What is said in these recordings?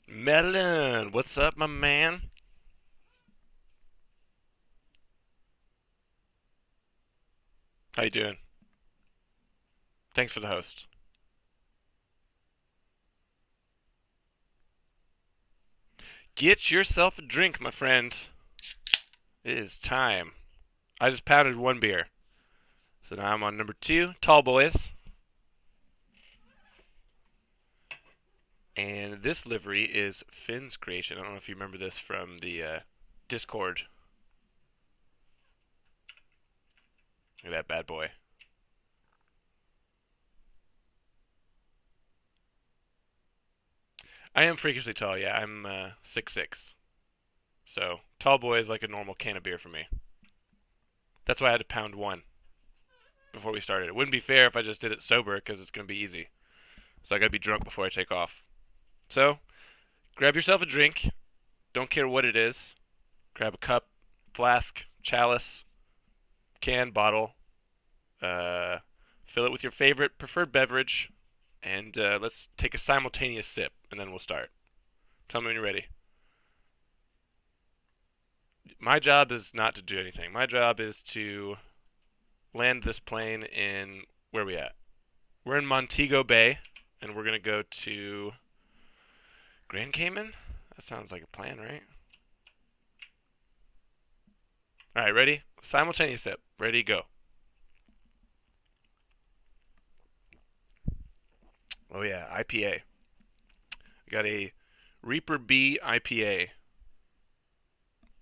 Melon, what's up, my man? How you doing? Thanks for the host. Get yourself a drink, my friend. It is time. I just pounded one beer, so now I'm on number two, Tall Boys. And this livery is Finn's creation. I don't know if you remember this from the Discord. Look at that bad boy. I am freakishly tall, yeah. I'm 6'6". So, Tall Boy is like a normal can of beer for me. That's why I had to pound one before we started. It wouldn't be fair if I just did it sober because it's going to be easy. So I got to be drunk before I take off. So, grab yourself a drink. Don't care what it is. Grab a cup, flask, chalice, can, bottle. Uh, Fill it with your favorite preferred beverage, and let's take a simultaneous sip, and then we'll start. Tell me when you're ready. My job is not to do anything. My job is to land this plane in where are we at? We're in Montego Bay, and we're gonna go to Grand Cayman. That sounds like a plan, right? All right, ready? Simultaneous sip. Ready, go. Oh yeah, IPA. We got a Reaper B IPA.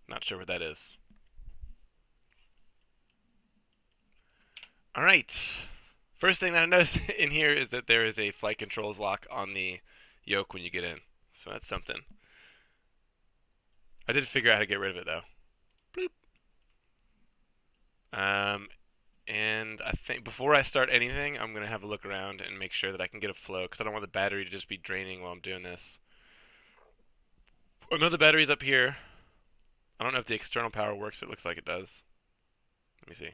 Not sure what that is. All right. First thing that I noticed in here is that there is a flight controls lock on the yoke when you get in. So that's something. I did figure out how to get rid of it though. Bloop. And I think before I start anything, I'm gonna have a look around and make sure that I can get a flow because I don't want the battery to just be draining while I'm doing this. Another battery's up here. I don't know if the external power works. It looks like it does. Let me see.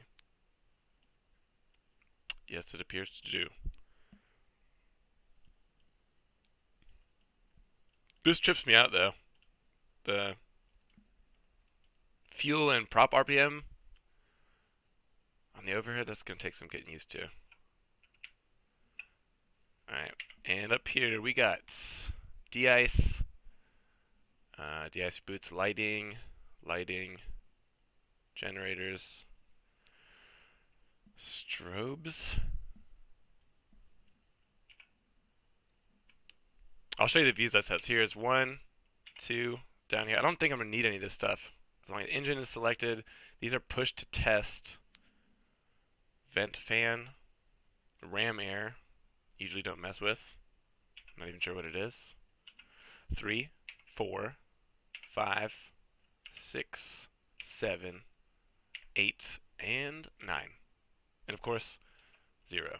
Yes, it appears to do. This trips me out though. The fuel and prop RPM on the overhead, that's going to take some getting used to. Alright, and up here we got de-ice, de-ice boots, lighting, generators, strobes. I'll show you the views I set. So here's one, two, down here. I don't think I'm going to need any of this stuff. As long as the engine is selected, these are pushed to test. Vent fan, ram air, usually don't mess with. Not even sure what it is. 3, 4, 5, 6, 7, 8, and 9. And of course, 0.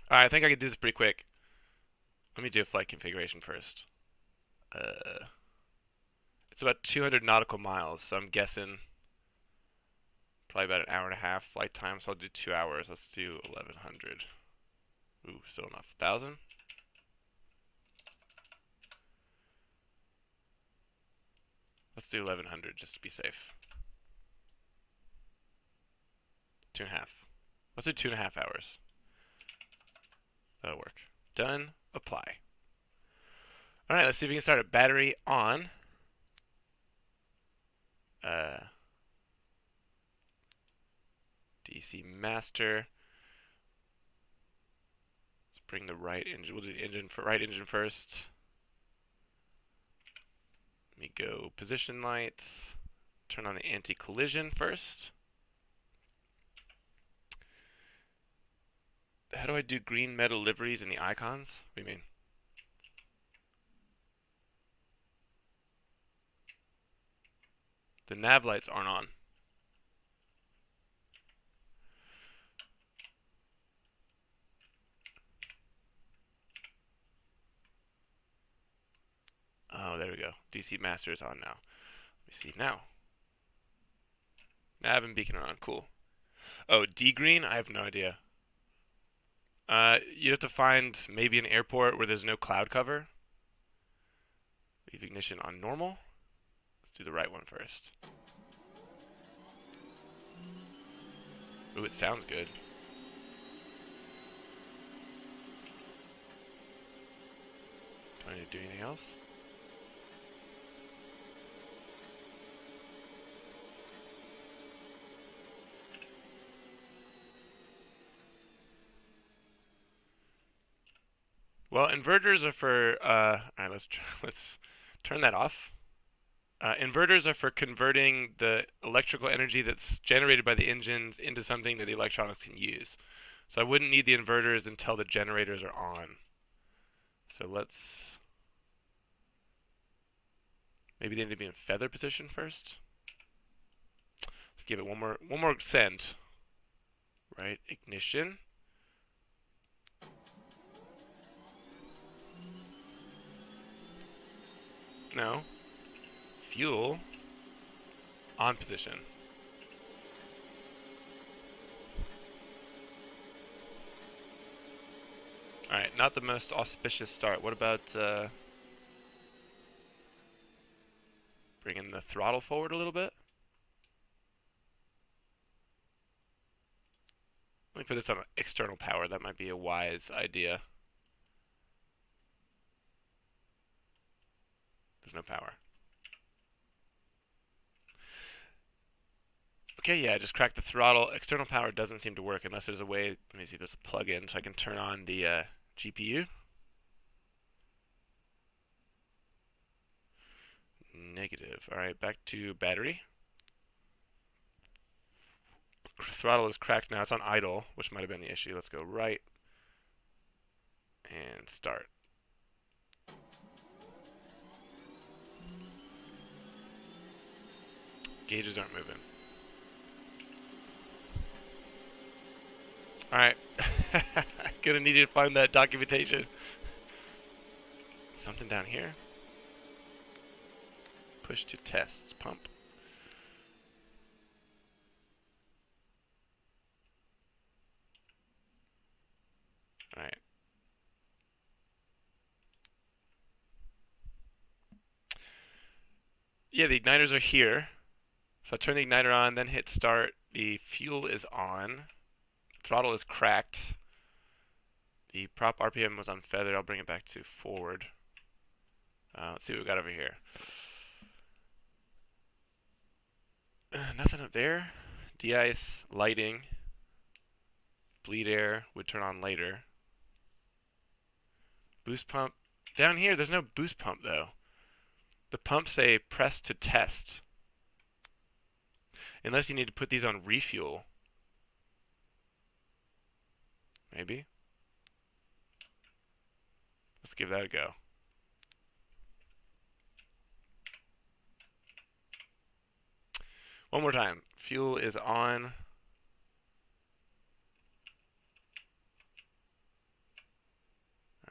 Alright, I think I can do this pretty quick. Let me do a flight configuration first. It's about 200 nautical miles, so I'm guessing probably about an hour and a half flight time, so I'll do 2 hours. Let's do 1100. Ooh, still enough. 1000? Let's do 1100 just to be safe. 2.5. Let's do 2.5 hours. That'll work. Done. Apply. Alright, let's see if we can start a battery on. DC master. Let's bring the right engine. We'll do the engine for right engine first. Let me go position lights. Turn on the anti-collision first. How do I do green metal liveries in the icons? What do you mean? The nav lights aren't on. Oh, there we go. DC master is on now. Let me see now. Nav and beacon are on. Cool. Oh, D green? I have no idea. You have to find maybe an airport where there's no cloud cover. Leave ignition on normal. Let's do the right one first. Ooh, it sounds good. Do I need to do anything else? Well, inverters are for, alright, let's turn that off. Inverters are for converting the electrical energy that's generated by the engines into something that the electronics can use. So I wouldn't need the inverters until the generators are on. So let's, maybe they need to be in feather position first. Let's give it one more send. Right, ignition. No. Fuel on position. Alright, not the most auspicious start. What about bringing the throttle forward a little bit? Let me put this on external power. That might be a wise idea. There's no power. Okay, yeah, just crack the throttle. External power doesn't seem to work unless there's a way. Let me see if there's a plug-in so I can turn on the GPU. Negative. Alright, back to battery. Throttle is cracked now. It's on idle, which might have been the issue. Let's go right and start. Gauges aren't moving. Alright. Gonna need you to find that documentation. Something down here. Push to tests. Pump. Alright. Yeah, the igniters are here. So I turn the igniter on, then hit start. The fuel is on. Throttle is cracked. The prop RPM was on feathered. I'll bring it back to forward. Let's see what we got over here. Nothing up there. De-ice, lighting. Bleed air would turn on later. Boost pump. Down here, there's no boost pump though. The pumps say press to test. Unless you need to put these on refuel. Maybe. Let's give that a go. One more time. Fuel is on.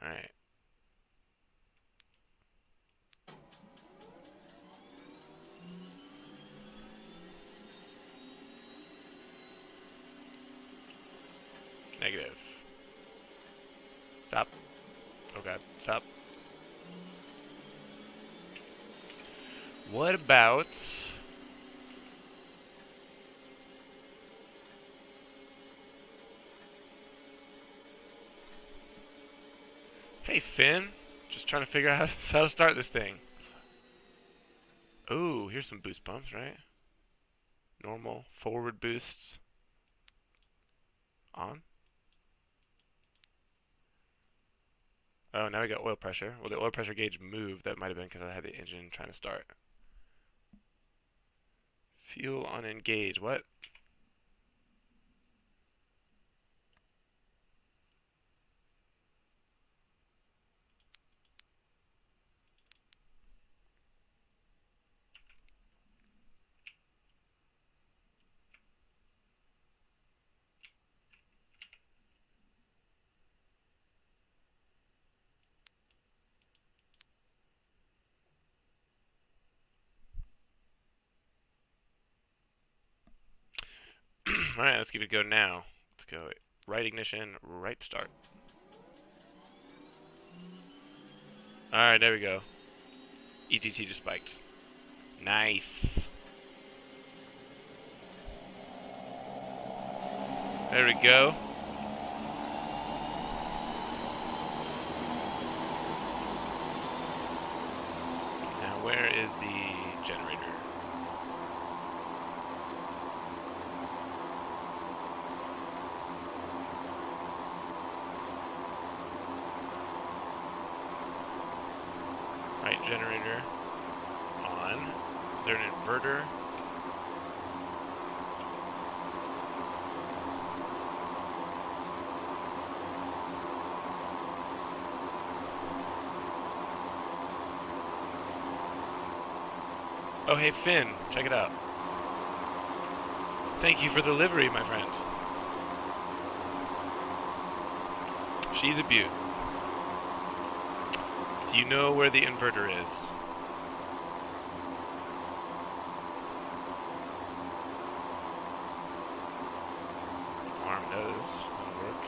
Alright. Negative. Stop. Okay, stop. What about... Hey, Finn. Just trying to figure out how to start this thing. Oh, here's some boost pumps, right? Normal. Forward boosts. On. Oh, now we got oil pressure. Well, the oil pressure gauge moved. That might have been because I had the engine trying to start. Fuel on engage. What? Alright, let's give it a go now. Let's go right ignition, right start. Alright, there we go. EDT just spiked. Nice. There we go. Now where is the generator? Right generator on. Is there an inverter? Oh, hey, Finn, check it out. Thank you for the livery, my friend. She's a beaut. Do you know where the inverter is? Arm knows. That'll work.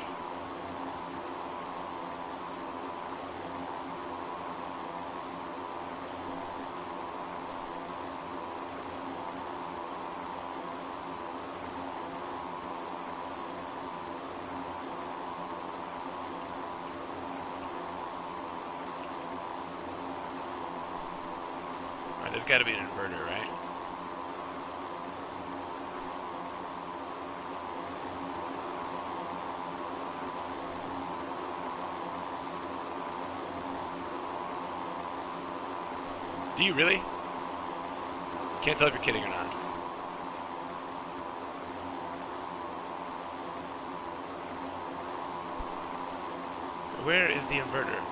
There's got to be an inverter, right? Do you really? Can't tell if you're kidding or not. Where is the inverter?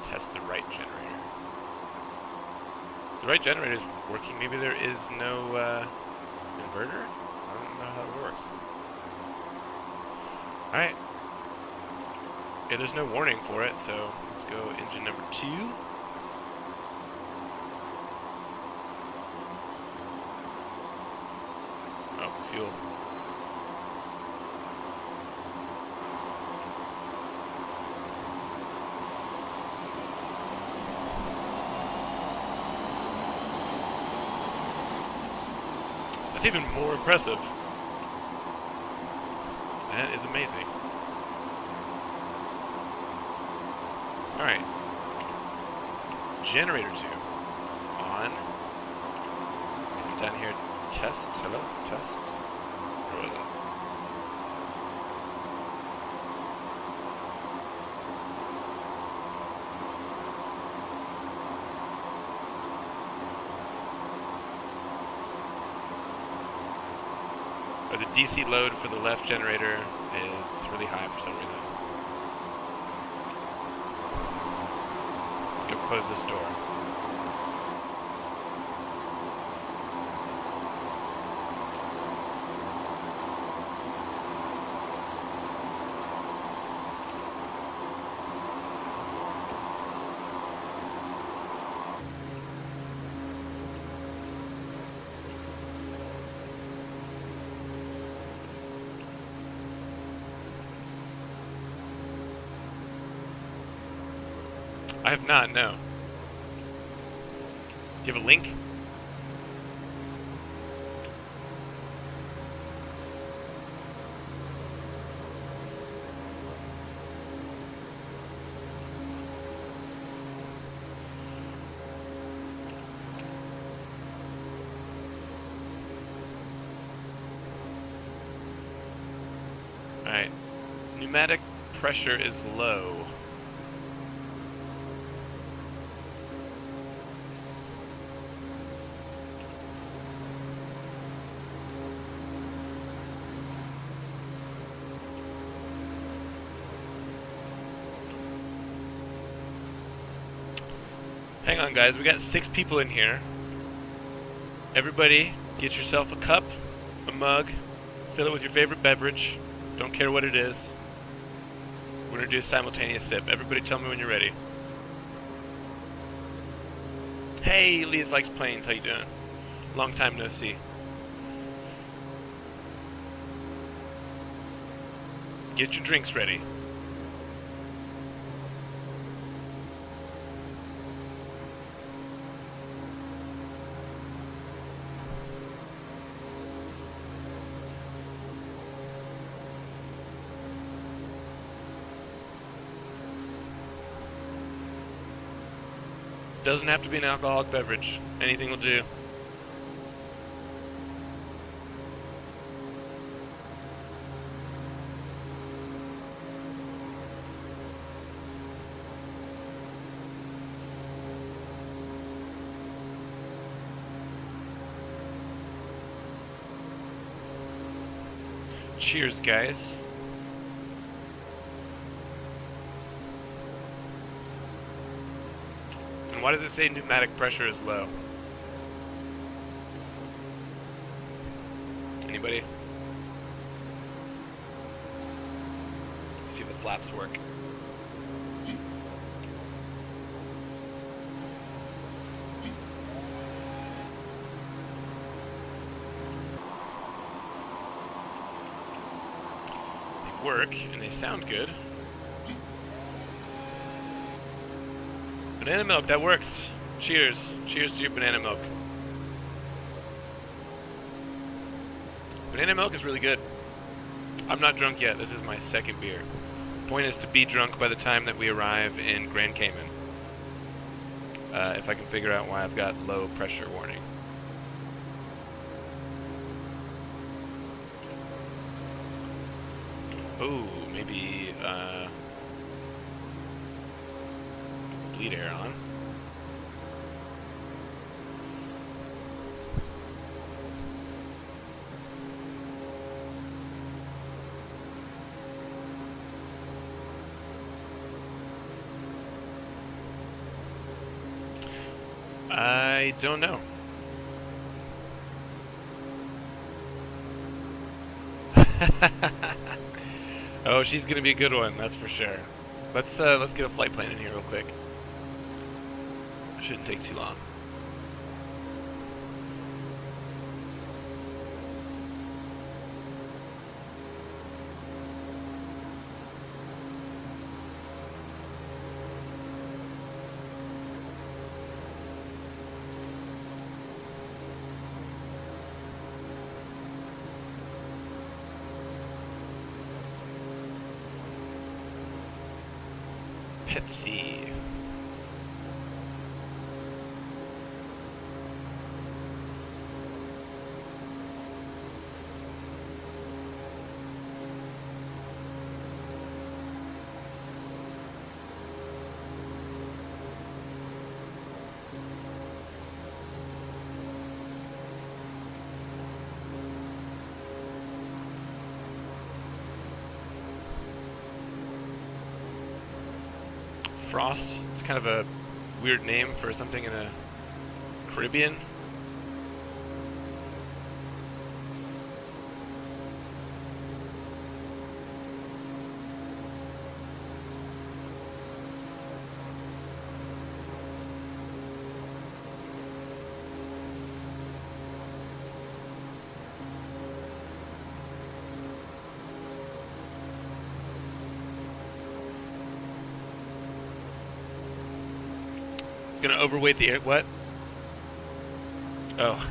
Test the right generator. The right generator is working. Maybe there is no inverter? I don't know how it works. Alright. Yeah, there's no warning for it, so let's go engine number 2. Oh, fuel. That's even more impressive. That is amazing. Alright. Generator 2. On. Down here, test. Hello? Test. Where was it? Or the DC load for the left generator is really high for some reason. Go close this door. I have not, no. Do you have a link? Alright. Pneumatic pressure is low. Hang on, guys. We got 6 people in here. Everybody, get yourself a cup, a mug, fill it with your favorite beverage. Don't care what it is. We're going to do a simultaneous sip. Everybody tell me when you're ready. Hey, Elias likes planes. How you doing? Long time no see. Get your drinks ready. Doesn't have to be an alcoholic beverage. Anything will do. Cheers, guys. And why does it say pneumatic pressure is low? Anybody? Let's see if the flaps work. Work and they sound good. Banana milk, that works. Cheers. Cheers to your banana milk. Banana milk is really good. I'm not drunk yet. This is my second beer. The point is to be drunk by the time that we arrive in Grand Cayman. If I can figure out why I've got low pressure warning. Oh, maybe bleed air on. I don't know. Oh, she's gonna be a good one, that's for sure. Let's get a flight plan in here real quick. Shouldn't take too long. Let's see. Frost. It's kind of a weird name for something in the Caribbean. Gonna overweight the air. What? Oh.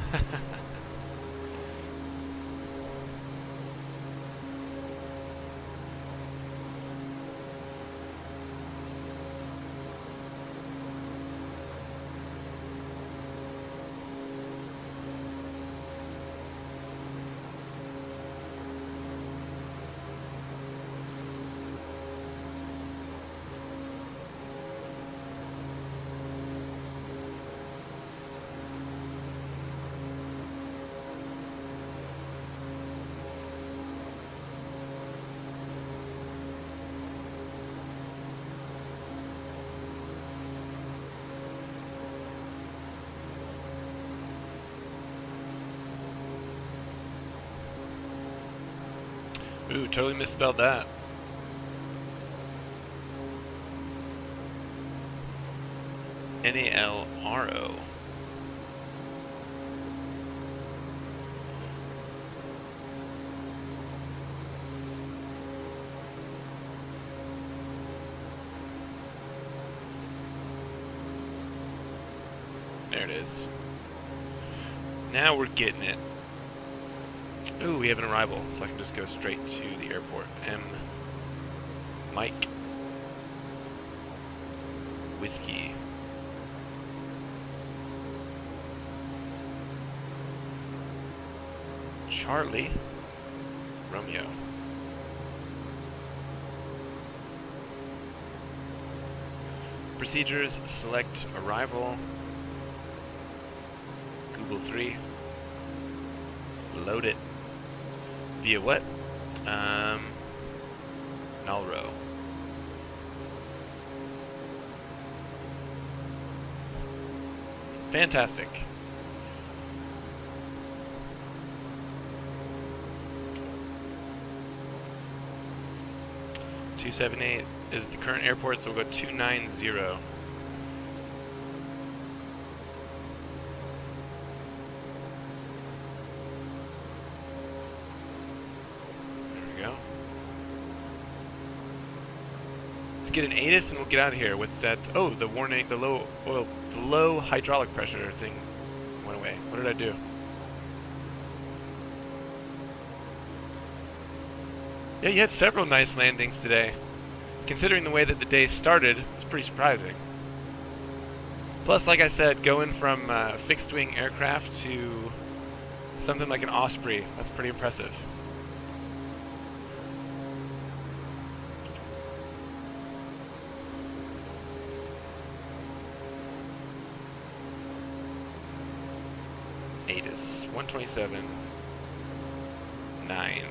Ooh, totally misspelled that. Nalro. There it is. Now we're getting it. Ooh, we have an arrival, so I can just go straight to the airport. Mike. Whiskey. Charlie. Romeo. Procedures, select arrival. Google 3. Load it. Via what? Nalro. Fantastic. .278 is the current airport, so we'll go 290. There we go. Let's get an ATIS and we'll get out of here with that. Oh, the warning, the low hydraulic pressure thing went away. What did I do? Yeah, you had several nice landings today. Considering the way that the day started, it's pretty surprising. Plus, like I said, going from fixed-wing aircraft to something like an Osprey, that's pretty impressive. ATIS, 127, 9.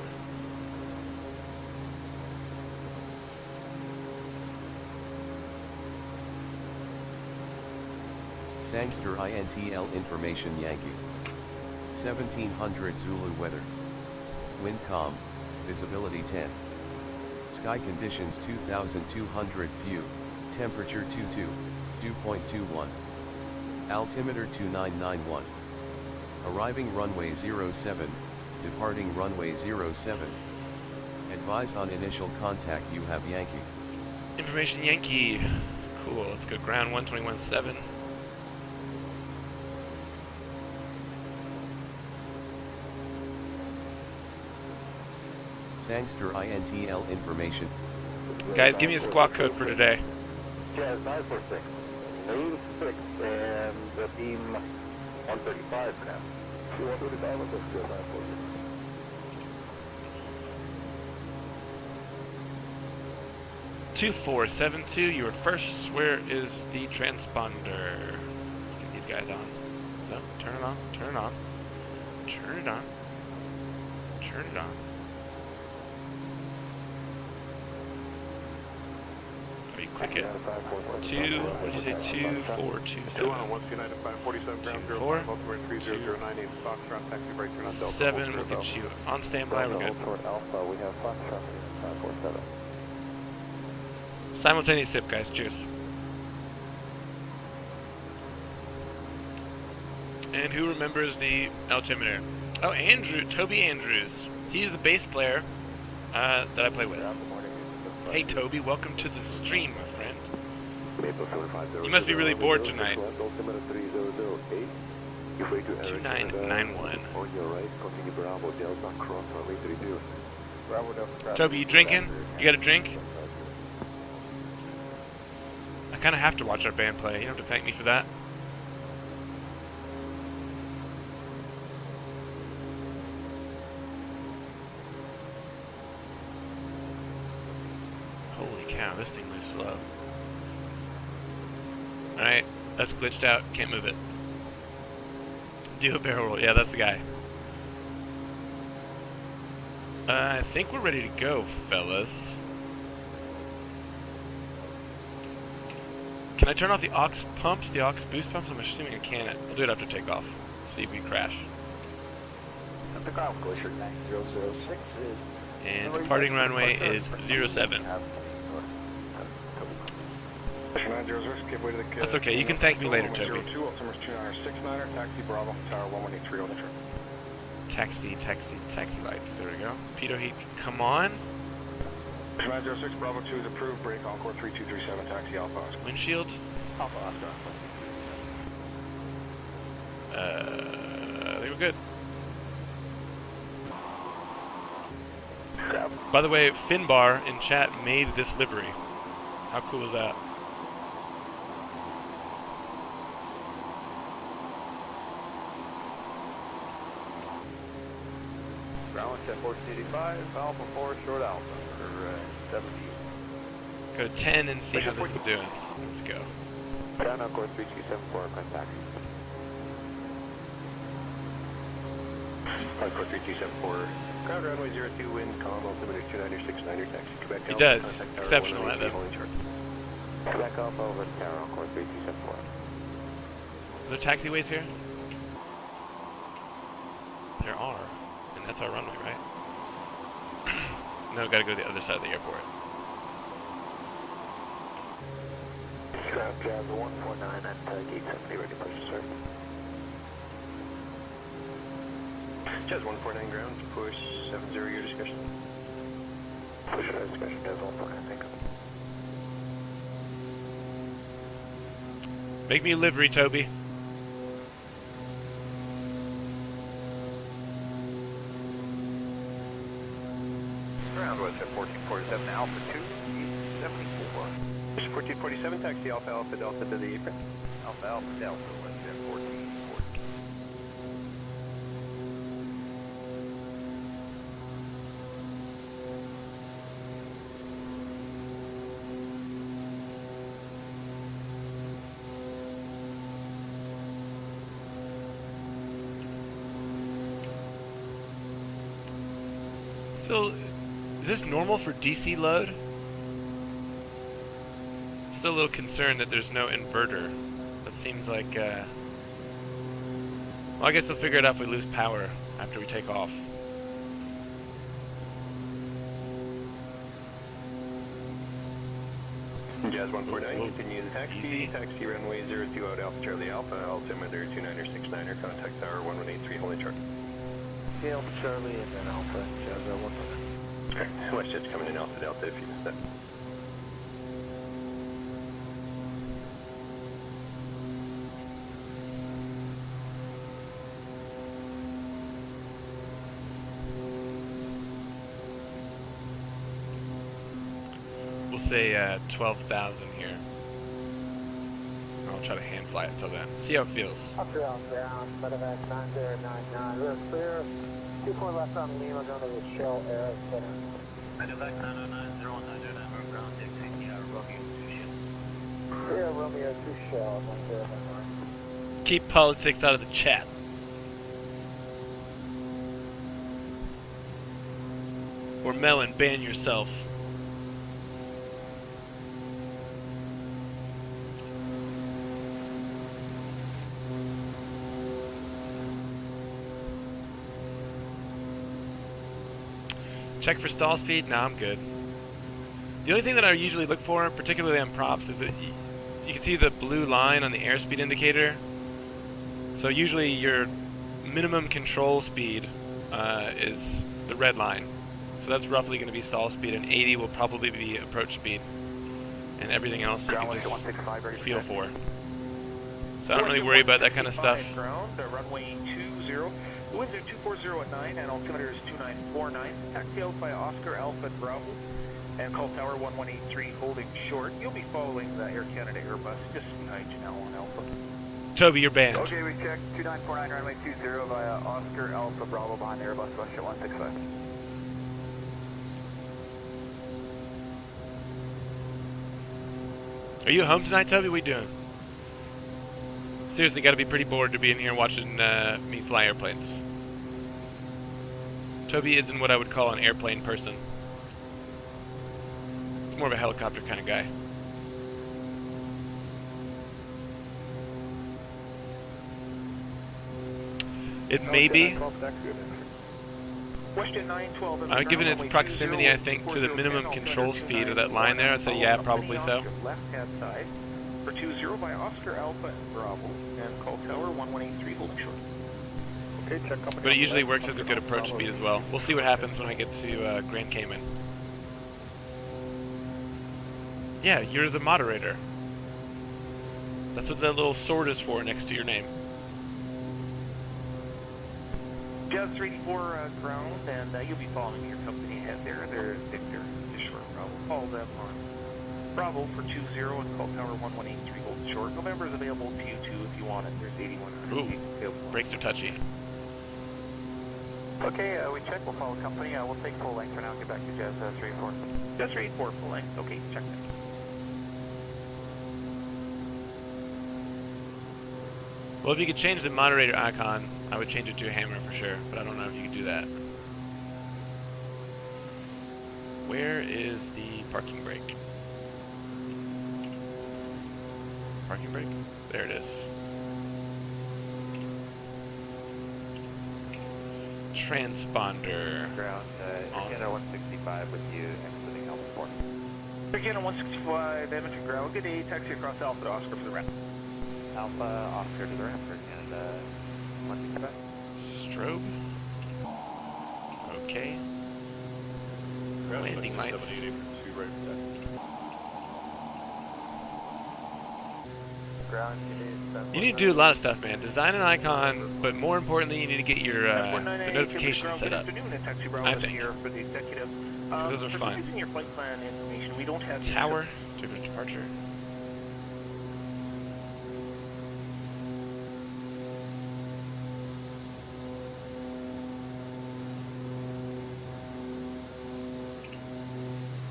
Sangster INTL information Yankee. 1700 Zulu weather. Wind calm, visibility 10. Sky conditions 2200 view, temperature 22, dew point 21. Altimeter 2991. Arriving runway 07, departing runway 07. Advise on initial contact, you have Yankee. Information Yankee. Cool, let's go ground 121.7. Sangster INTL information. Guys, give me a squawk code for today. Jazz 946. Noon 6 and the beam 135 for now. 135, let's go 946. .2472, you were first. Where is the transponder? Get these guys on. No, turn it on, turn it on. Turn it on. Turn it on. Quick it. 2, what did you say? 2427. 7, we'll get you on standby, we're good. Simultaneous sip, guys, cheers. And who remembers the altimeter? Oh, Toby Andrews. He's the bass player that I play with. Hey Toby, welcome to the stream, my friend. You must be really bored tonight. 2991. Toby, you drinking? You got a drink? I kind of have to watch our band play. You don't have to thank me for that. Holy cow, this thing moves slow. Alright, that's glitched out. Can't move it. Do a barrel roll. Yeah, that's the guy. I think we're ready to go, fellas. Can I turn off the aux pumps, the aux boost pumps? I'm assuming I can. I'll do it after takeoff. See if we crash. And departing runway is 07. That's okay, you can thank me later, Toby. Taxi lights, there we go. Pitot heat, come on. Command 06, Bravo 2 is approved, break Encore 3237, taxi Alpha Oscar. Windshield. Alpha Oscar. I think we're good. By the way, Finbar in chat made this livery. How cool is that? Ground check 1485, Alpha 4, short Alpha for 70. Go to 10 and see how this is doing. Let's go. Down on course 3274, contact. On course 3274, ground runway 02, wind, calm, altimeter 2969, taxi, Quebec He Alpha, does. contact tower Exceptional at 183, that. holding short. Quebec Alpha over the tower on course 3274. Are there taxiways here? There are. And that's our runway, right? No, gotta go to the other side of the airport. Ground jazz 149 at gate 70, ready to push to start. Jazz 149 ground, push 70, your discussion. Push your discussion, Jazz 149, thank you. Make me a livery, Toby. Ground was at 1447, Alpha 2, 74. 1447, taxi Alpha Alpha Delta to the apron. Alpha Alpha Delta was at 1440. Still, is this normal for DC load? Still a little concerned that there's no inverter. That seems like, well, I guess we'll figure it out if we lose power after we take off. Jazz 149, Whoa. continue the taxi. Easy. Taxi runway 02 out Alpha Charlie Alpha, altimeter 2969, contact tower 1183, holding short. Alpha Charlie and then Alpha, Jazz 149. Okay, WestJet's coming in Alpha Delta if you missed that. We'll say 12,000 here. I'll try to hand fly it until then. See how it feels. Up here on ground, medevac 9099. We're clear. 24 left on Lima, going to the Shell Air Center. Medevac 909-0199, we're ground taxi, Romeo 2 Shell. Clear Romeo 2 Shell, 1099. Keep politics out of the chat. Or Melon, ban yourself. Check for stall speed? Nah, I'm good. The only thing that I usually look for, particularly on props, is that you can see the blue line on the airspeed indicator. So usually your minimum control speed is the red line. So that's roughly going to be stall speed, and 80 will probably be approach speed. And everything else you can just feel for. So I don't really worry about that kind of stuff. Ground, runway 20. The winds are 240 at 9 and altimeter is 2949. Taxi out by Oscar Alpha Bravo and call tower 1183 holding short. You'll be following the Air Canada Airbus just behind you now on Alpha. Toby, you're banned. Okay, we checked 2949 runway 20 via Oscar Alpha Bravo behind Airbus WestJet 165. Are you home tonight, Toby? What are you doing? Seriously, gotta be pretty bored to be in here watching me fly airplanes. Toby isn't what I would call an airplane person. He's more of a helicopter kind of guy. It may be, WestJet 912 given its proximity, I think, to the minimum control speed of that line there, I'd say yeah, probably so. Left-hand side for 20 by Oscar Alpha Bravo and call tower 1183 holding short. Okay, check company. But it usually works as a good approach speed as well. We'll see what happens when I get to Grand Cayman. Yeah, you're the moderator. That's what that little sword is for next to your name. Jazz 384 ground, and you'll be following your company ahead there. They're Victor, to short Bravo. Call them on Bravo for 20 and call tower 1183 hold short. November is available to you too if you want it. There's 8100 Ooh, feet available. brakes are touchy. Okay, we check. We'll follow company. We'll take full length for now. Get back to Jazz 384. Jazz 384, full length. Okay, check that. Well, if you could change the moderator icon, I would change it to a hammer for sure, but I don't know if you could do that. Where is the parking brake? Parking brake? There it is. Transponder. Ground, Agenda 165 with you, exiting Alpha 4. Again, 165, Edmonton ground. Good day. Taxi across Alpha to Oscar for the ramp. Alpha, Oscar to the ramp, and 165. Strobe. Okay. Landing lights. Ground, You need to do a lot of stuff, man. Design an icon, but more importantly, you need to get your the notifications set up. I think. Those are fun. Your flight plan information. We don't have Tower, different departure.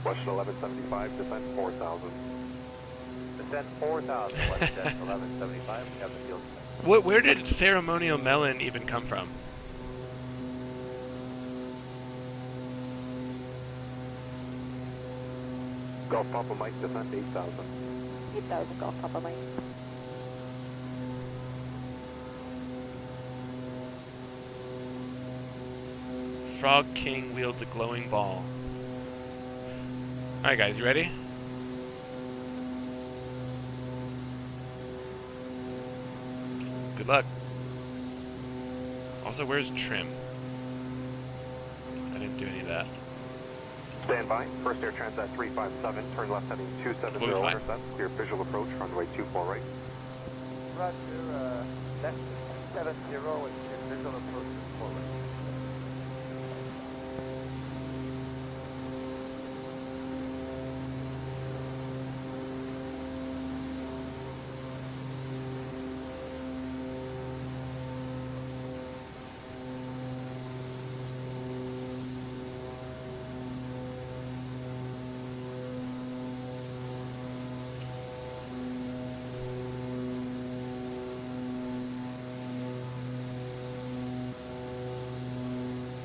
Western 1175, descent 4,000. descent 4,000, Western 1175, we have the field. Where did ceremonial melon even come from? Golf Papa Mike, descent 8,000. 8,000 Golf Papa Mike. Frog King wields a glowing ball. Alright guys, you ready? Good luck. Also, where's trim? I didn't do any of that. Stand by. First Air Transat 357, turn left heading 270 We'll be fine. intercept. Clear visual approach, runway 24 right. Roger, left 70 with visual approach forward.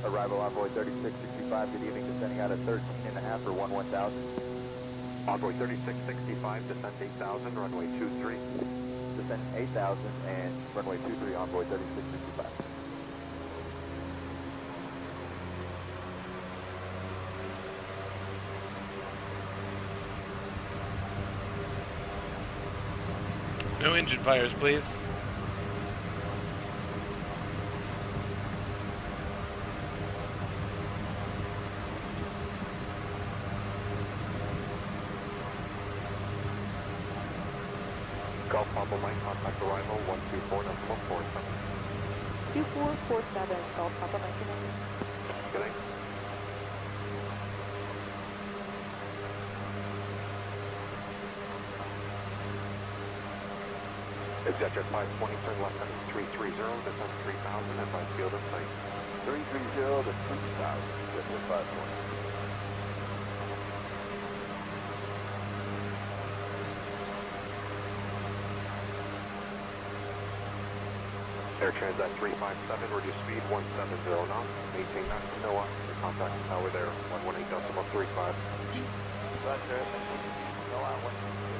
Arrival Envoy 3665, good evening, descending out at 13.5 or 11,000. Envoy 3665, descent 8,000, runway 23. Descent 8,000 and runway 23, Envoy 3665. No engine fires, please. Golf Papa Mike, contact arrival 124.47. 2447 Golf Papa Mike. Good night. Exeter 520, turn left heading 330, descent 3,000, advise field in sight. 330 to 3,000, with the 520. Air Transat 357, reduce speed 170 knots, maintain that to NOAA. Your contact tower there, 118.35. Roger, NOAA 118.35.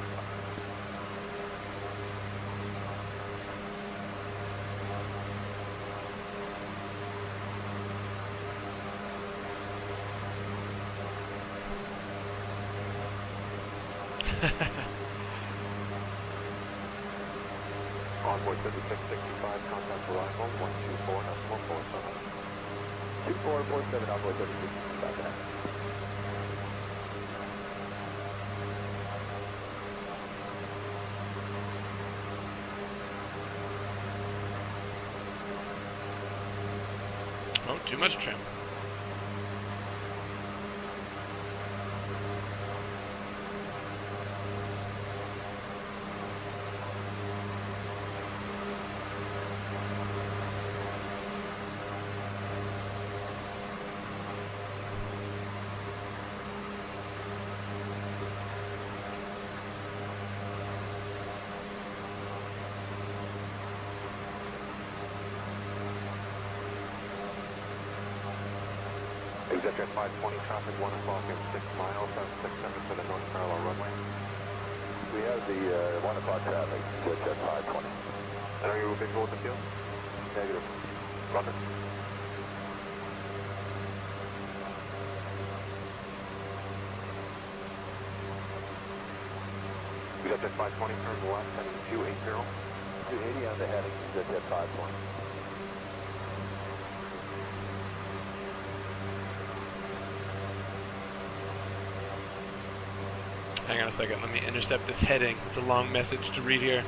Envoy 3665, contact arrival 124.47. 2447, Envoy 3665. Too much trim. Executive 520, traffic 1 o'clock and 6 miles, 600 for the north parallel runway. We have the 1 o'clock traffic, jet 520. And are you visual with the field? Negative. Roger. Executive 520, turn left, heading 280. 280 on the heading, jet 520. Hang on a second, let me intercept this heading. It's a long message to read here.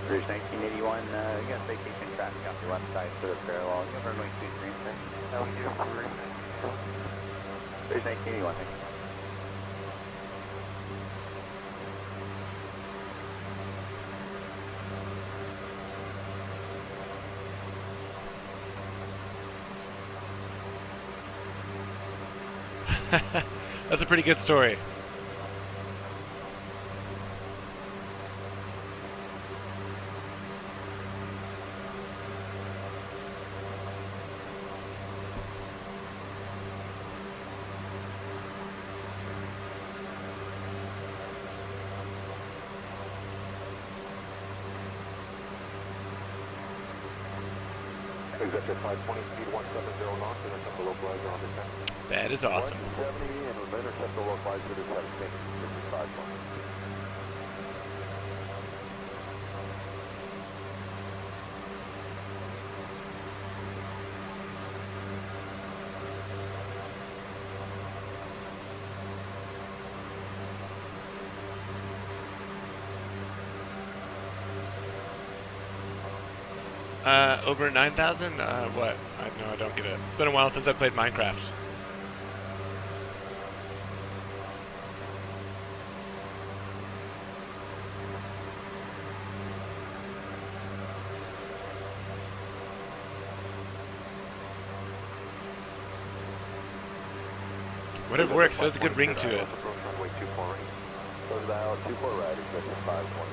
Bridge 1981, you got vacation traffic off your left side for the parallel. You have runway 23, sir. That was you. Bridge 1981, thank you. That's a pretty good story. Executive 520, speed 170 knots, and intercept the localizer on descent. That is awesome. 170 and we'll intercept the localizer to 17. This is 520. Over 9,000? What? No, I don't get it. It's been a while since I played Minecraft. Whatever works, there's a good ring to it. Approach runway 24 right. Go to the aisle 24 right, executive 520.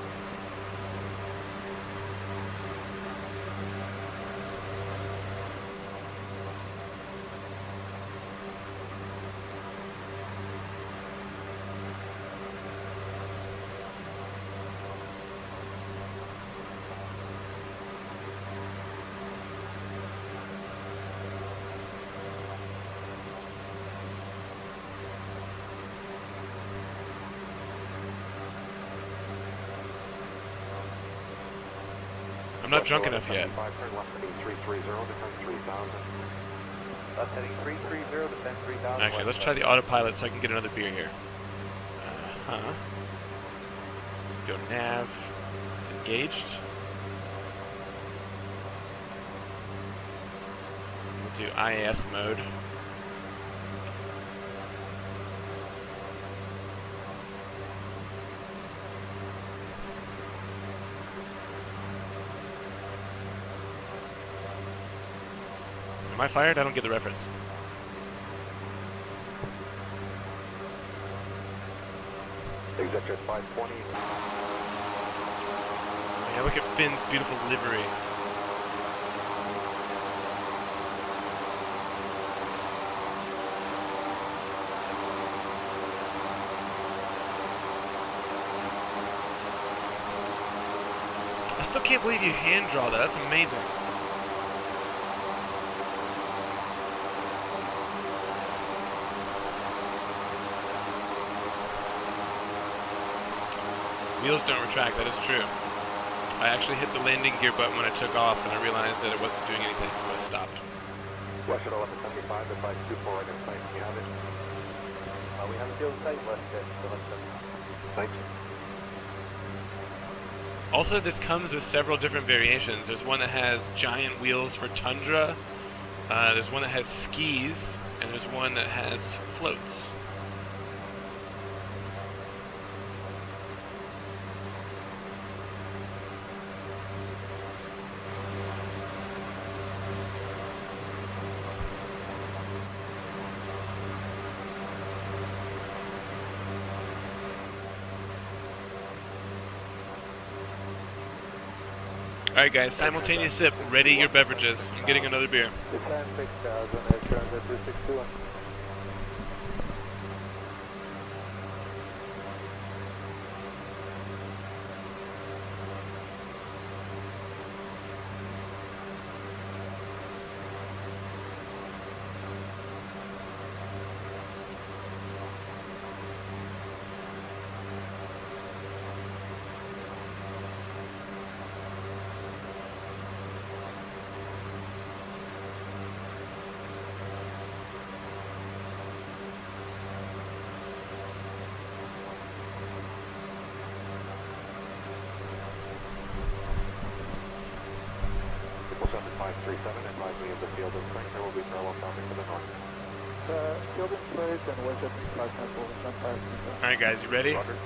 I'm not drunk enough yet. Turn left heading 330, descend 3000. Left heading 330, descend 3000. Actually, let's try the autopilot so I can get another beer here. Go nav. It's engaged. We'll do IAS mode. Am I fired? I don't get the reference. Executive 520. Yeah, look at Finn's beautiful livery. I still can't believe you hand draw that. That's amazing. Wheels don't retract, that is true. I actually hit the landing gear button when I took off and I realized that it wasn't doing anything, so I stopped. Western 1175, advise 24 right in sight. You have it? We have a field site, west at 1175. Thanks. Also, this comes with several different variations. There's one that has giant wheels for tundra, there's one that has skis, and there's one that has floats. Alright guys, simultaneous sip. Ready your beverages. I'm getting another beer. Descend 6,000, transit 261. Summit 537, advise me of the field and strength. There will be parallel traffic to the north. Field and place and west at 5 Alright guys, you ready? Roger.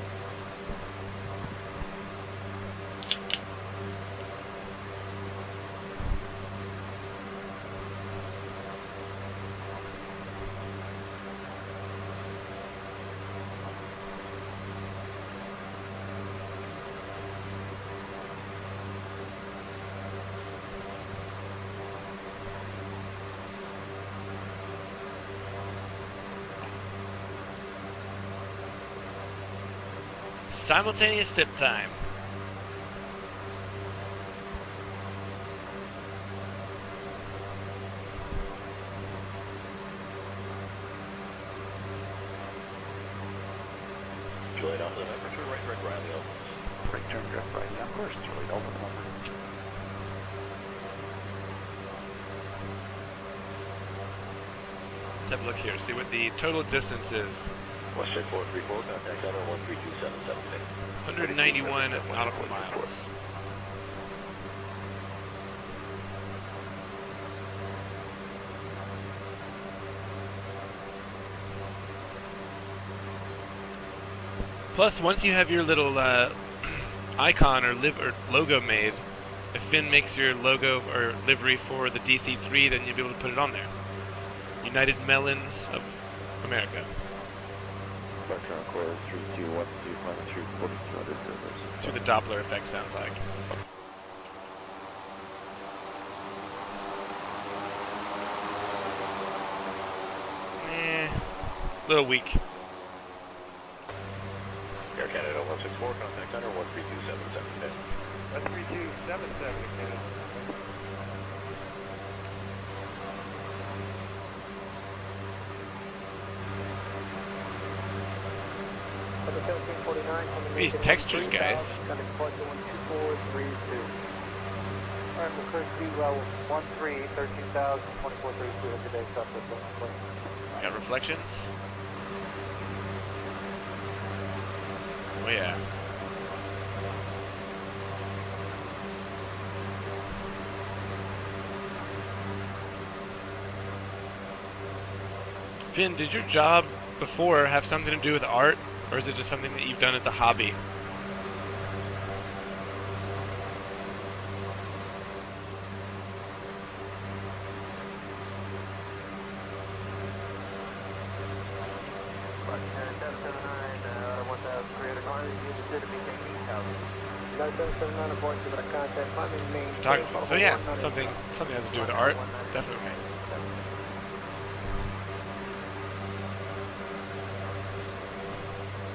Simultaneous sip time. Juliet Alpha, temperature, right direct Riley Alpha. Right turn, drift right, yeah, of course, Juliet Alpha number. Let's have a look here, see what the total distance is. Western 434, contact center 13277. 191 nautical miles. Plus, once you have your little icon or logo made, if Finn makes your logo or livery for the DC-3, then you'll be able to put it on there. United Melons of America. Background core 3212, minus 34200 reverse. That's what the Doppler effect sounds like. A little weak. Air Canada 164, contact center 13277. 13277 again. These textures, guys. Alright, we'll curse speed level 13, 13,000, 2432 at today's subject. Got reflections? Oh yeah. Finn, did your job before have something to do with art, or is it just something that you've done as a hobby? Photography. So yeah, something has to do with art, definitely.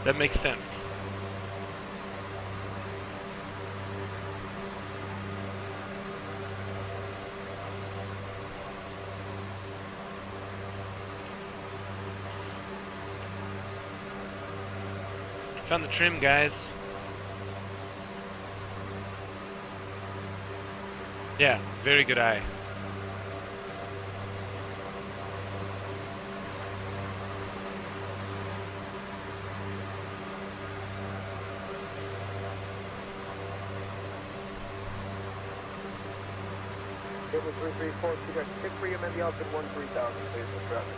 That makes sense. Found the trim, guys. Yeah, very good eye. Silver 334, Cedar Hickory, amend the altitude 13,000, please, for traffic.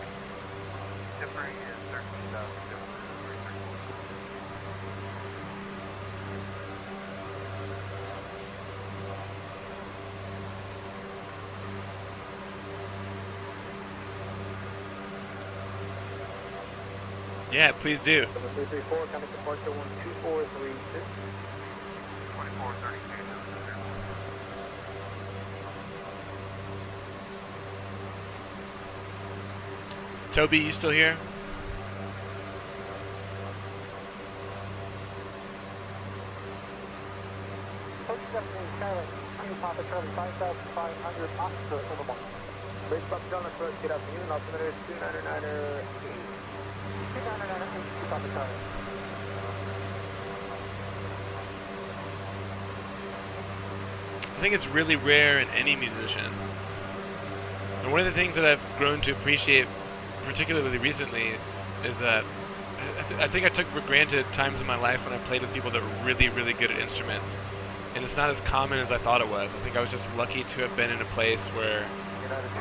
Hickory is 13,000. Yeah, please do. Silver 334, coming departure 12432. 2432. Toby, you still here? Coach 17, Skyline, Papa Charlie 5500, Oscar, Overmont. Bridge Papa John, approach, good afternoon, altimeter 299er 299er 2 Papa Charlie. I think it's really rare in any musician. And one of the things that I've grown to appreciate, particularly recently, is that I think I took for granted times in my life when I played with people that were really, really good at instruments. And it's not as common as I thought it was. I think I was just lucky to have been in a place where,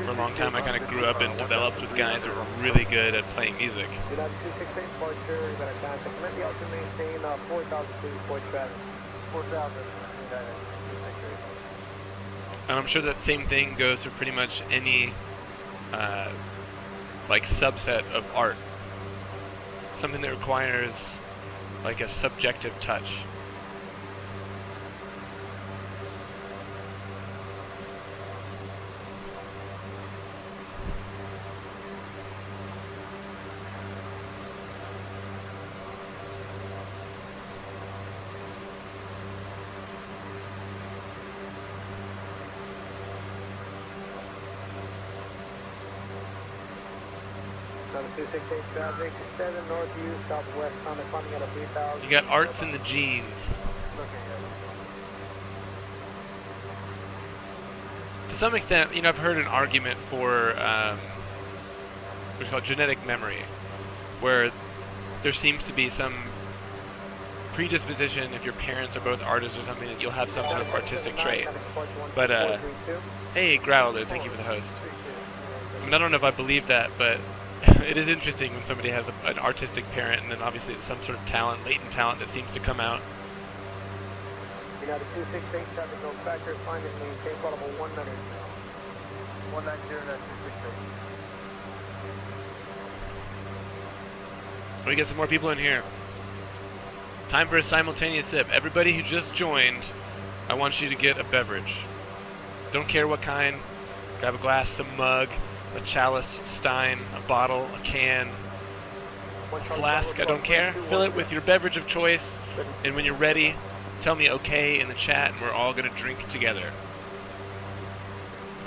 for a long time, I kind of grew up and developed with guys that were really good at playing music. United 268 departure, you're going to contact, command the altitude maintain 4,000 feet, point traffic. 4,000, United 268. And I'm sure that same thing goes for pretty much any like subset of art. Something that requires like a subjective touch. Number 268 traffic, 7 north U, southwest, on the climbing at a 3,000. You got arts in the jeans. To some extent, you know, I've heard an argument for what's called genetic memory, where there seems to be some predisposition if your parents are both artists or something that you'll have some sort of artistic trait. But hey, Growler, thank you for the host. I mean, I don't know if I believe that, but it is interesting when somebody has an artistic parent and then obviously some sort of talent, latent talent that seems to come out. United 268 traffic goes factor, find and maintain audible 190. 190, 268. We get some more people in here. Time for a simultaneous sip. Everybody who just joined, I want you to get a beverage. Don't care what kind. Grab a glass, some mug, a chalice, stein, a bottle, a can, a flask, I don't care. Fill it with your beverage of choice, and when you're ready, tell me okay in the chat, and we're all going to drink together.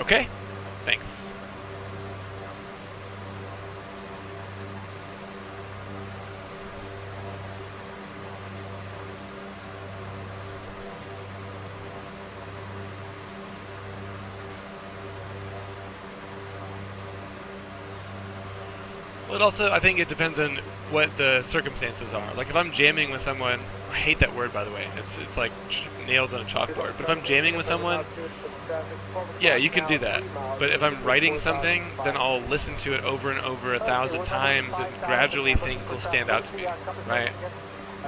Okay? Thanks. Well, it also, I think it depends on what the circumstances are. Like if I'm jamming with someone, I hate that word by the way, it's like nails on a chalkboard, but if I'm jamming with someone, yeah, you can do that. But if I'm writing something, then I'll listen to it over and over 1,000 times, and gradually things will stand out to me, right?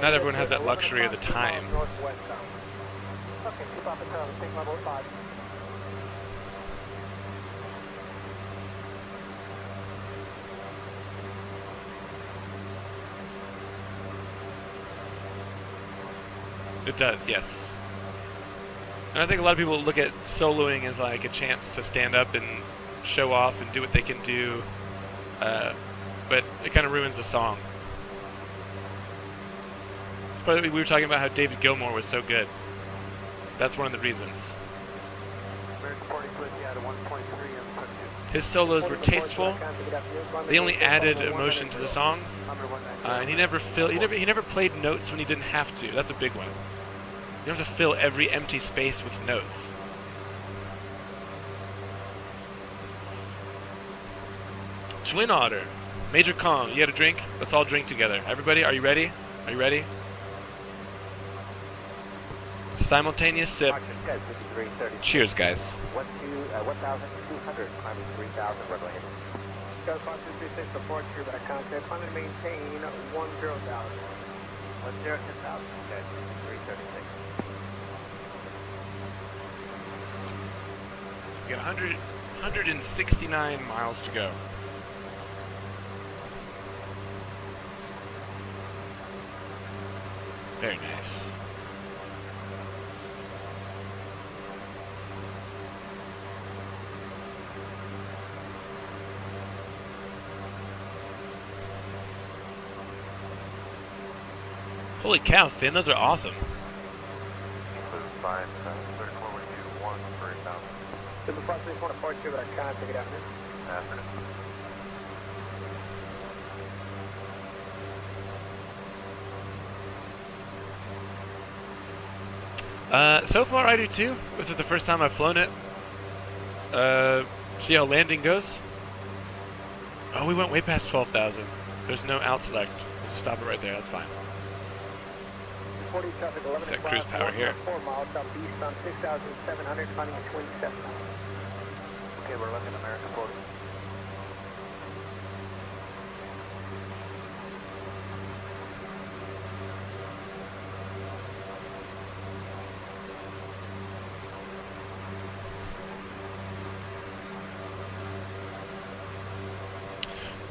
Not everyone has that luxury of the time. Okay, keep off the curve, take level 5. It does, yes. And I think a lot of people look at soloing as like a chance to stand up and show off and do what they can do, but it kind of ruins the song. It's probably, we were talking about how David Gilmour was so good. That's one of the reasons. His solos were tasteful. They only added emotion to the songs, and he never played notes when he didn't have to. That's a big one. You don't have to fill every empty space with notes. Twin Otter, Major Kong, you got a drink? Let's all drink together. Everybody, are you ready? Are you ready? Simultaneous sip. Archer Sky 5330. Cheers, guys. 1,200, climbing 3,000, runway. Go 5236 for Fort True back contact. Plan to maintain 10,000. 10,000, okay, 336. We got 169 miles to go. Very nice. Holy cow, Finn, those are awesome. Fine, 34 with you, 1 for 8,000. Super 534 to Fort True back contact. Get out here. Affirmative. So far I do too. This is the first time I've flown it. See how landing goes. Oh, we went way past 12,000. There's no out select. We'll just stop it right there, that's fine. 40 traffic 11 Set cruise power here. 4 miles southeast on 6,700, finding a twin 7. Okay, we're looking American 40.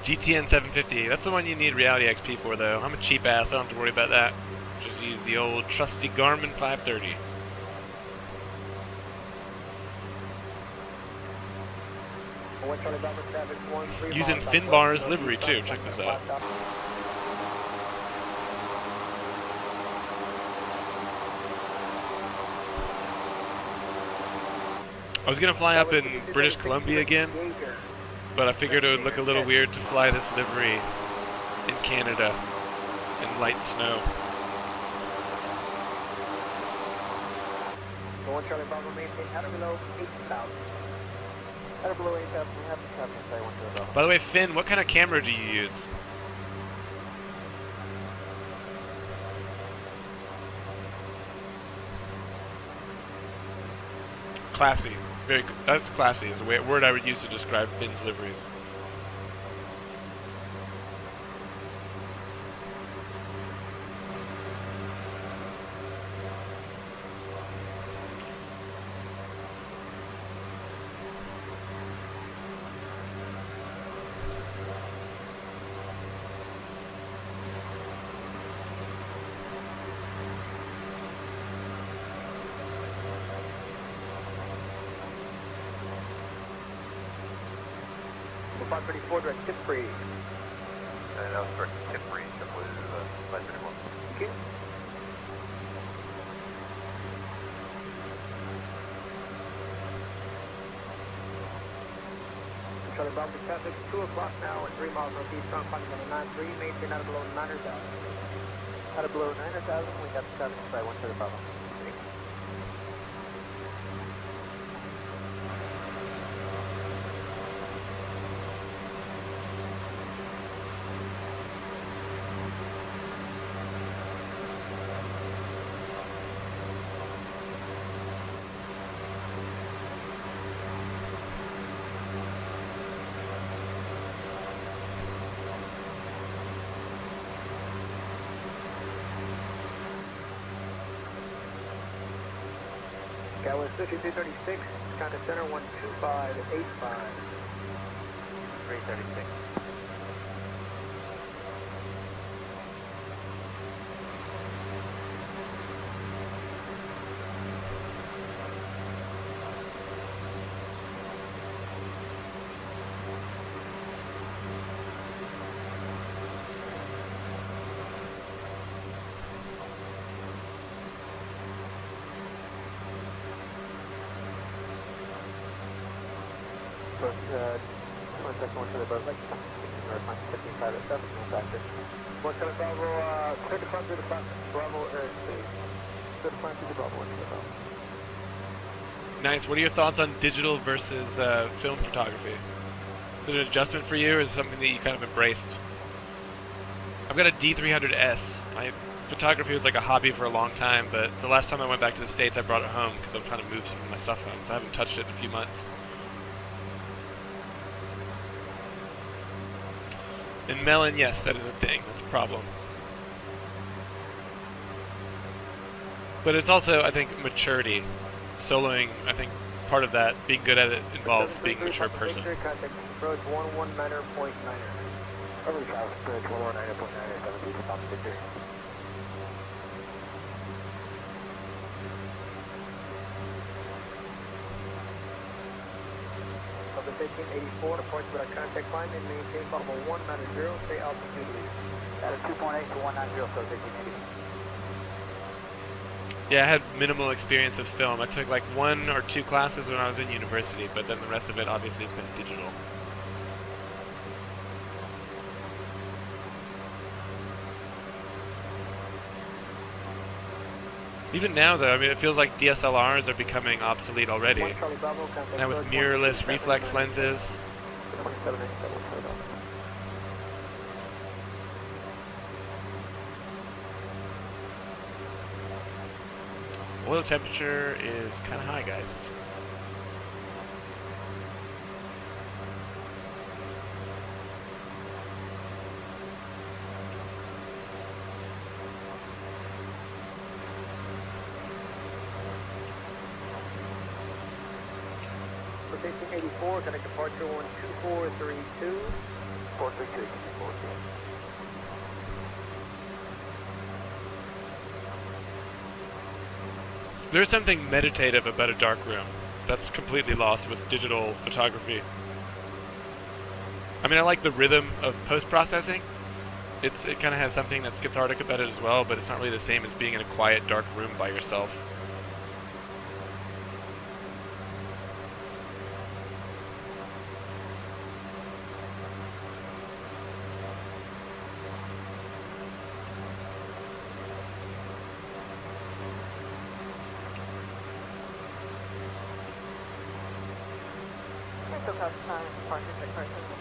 GTN 750. That's the one you need Reality XP for, though. I'm a cheap ass. I don't have to worry about that. Just use the old trusty Garmin 530. Using Finbar's livery, too. Check this out. I was going to fly up in British Columbia again, but I figured it would look a little weird to fly this livery in Canada in light snow. One Charlie Bravo maintain at or below 8,000. At or below 8,000, we have the captain say 1 to the bell. By the way, Finn, what kind of camera do you use? Classy. That's classy is a word I would use to describe Finn's liveries. Number 534 direct tip free. And that was correct. Tip free, JetBlue 531. Okay. Charlie Bravo traffic 2 o'clock now and 3 miles northeast, strong finding on the 93, maintain out of below 9,000. At or below 9,000, we have the captain say 1 to the bell. Cowboy 5336, contact center 12585. 336. Approach, 1 to the boat, like, north line 55 at 7, no factor. 1 Charlie Bravo, clear to front through the front, Bravo airspace. Clear to front through the Bravo, 1 to the Bravo. Nice. What are your thoughts on digital versus film photography? Is it an adjustment for you, or is it something that you kind of embraced? I've got a D300S. Photography was like a hobby for a long time, but the last time I went back to the States, I brought it home because I'm trying to move some of my stuff home, so I haven't touched it in a few months. And melon, yes, that is a thing. That's a problem. But it's also, I think, maturity. Soloing, I think, part of that, being good at it, involves being a mature person. Contact approach 119.9er. Over south, approach 119.9er, 7 feet, stop Victor. Of the 1584, approach with our contact line and maintain level 190, stay altitude lead. That is 2.8 to 190, so 1584. Yeah, I had minimal experience with film. I took like 1 or 2 classes when I was in university, but then the rest of it obviously has been digital. Even now though, I mean, it feels like DSLRs are becoming obsolete already. Now with mirrorless reflex lenses. Oil temperature is kind of high, guys. Rotation 84, connect departure 12432. 432. There's something meditative about a dark room that's completely lost with digital photography. I mean, I like the rhythm of post-processing. It kind of has something that's cathartic about it as well, but it's not really the same as being in a quiet, dark room by yourself. Departure departure to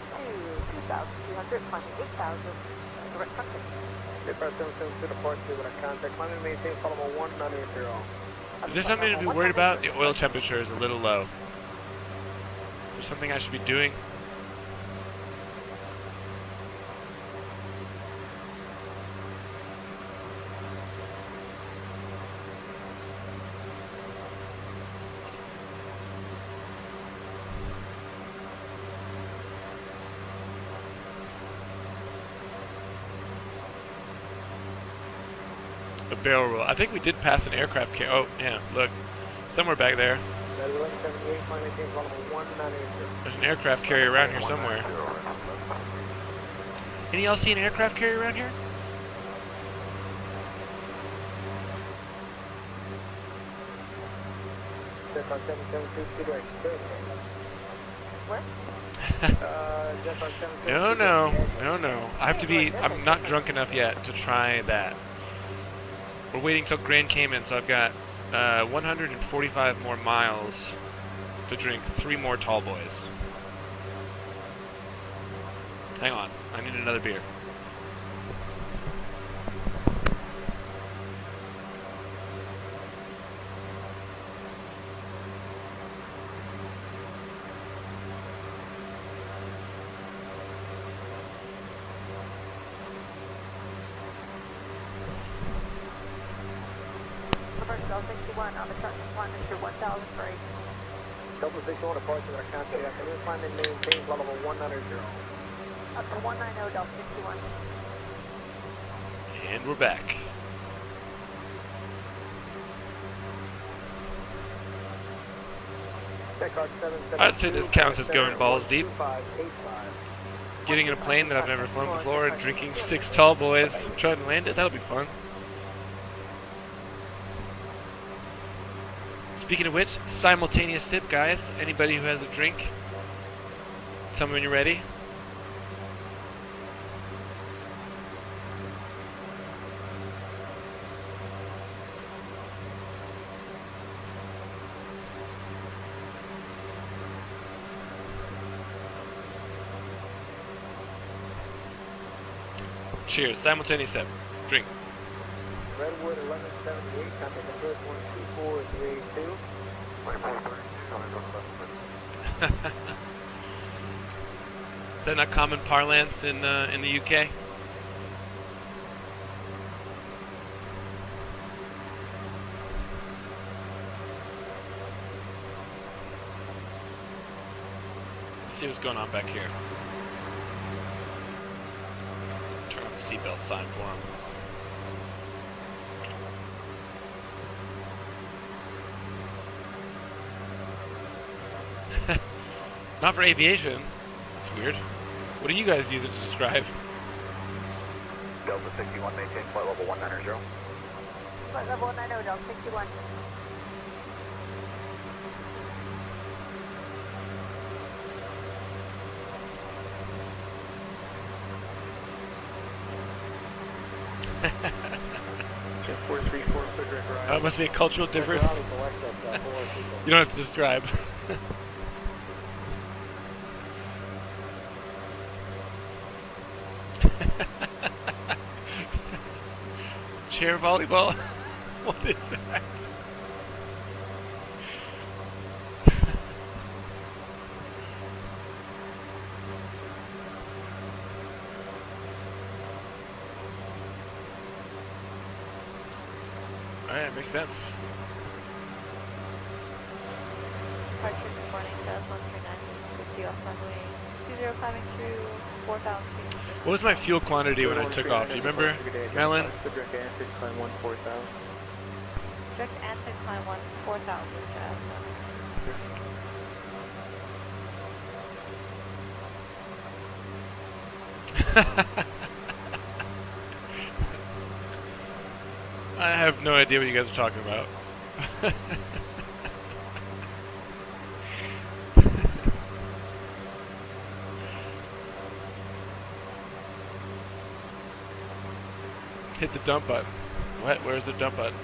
2,200, climbing 8,000, direct contact. Departure 772 departure with a contact line and maintain follow 190. Is there something to be worried about? The oil temperature is a little low. Is there something I should be doing? A barrel roll. I think we did pass an aircraft carrier. Oh, yeah, look. Somewhere back there. There's an aircraft carrier around here somewhere. Any of y'all see an aircraft carrier around here? No. I'm not drunk enough yet to try that. We're waiting till Grand Cayman, so I've got 145 more miles to drink 3 more tall boys. Hang on, I need another beer. Delta 61 on the chart, one Mr. 1,000 for 8. Delta 61 departure with our contact after this climb and maintain level 190. Up to 190, Delta 61. And we're back. I'd say this counts as going balls deep. Getting in a plane that I've never flown before and drinking 6 tall boys, trying to land it, that'll be fun. Speaking of which, simultaneous sip, guys. Anybody who has a drink, tell me when you're ready. Cheers, simultaneous sip. Drink. Redwood 1178, contact approach 124382. 2432, Is that not common parlance in the UK? Let's see what's going on back here. Turn on the seatbelt sign for him. Not for aviation. That's weird. What do you guys use it to describe? Delta 61, maintain flight level 190. Flight level 190, Delta 61. Jet 434, clear direct Oh, ride. it must be a cultural difference. You don't have to describe. Chair volleyball? What is that? Alright, makes sense. Departure this morning, Jazz 139, 50 off runway 20, climbing through 4,000 feet. What was my fuel quantity when I took off? Do you remember, Madeline? Direct answer, climb 14,000. Direct answer, climb 4,000, Jazz. I have no idea what you guys are talking about. Hit the dump button. What? Where's the dump button?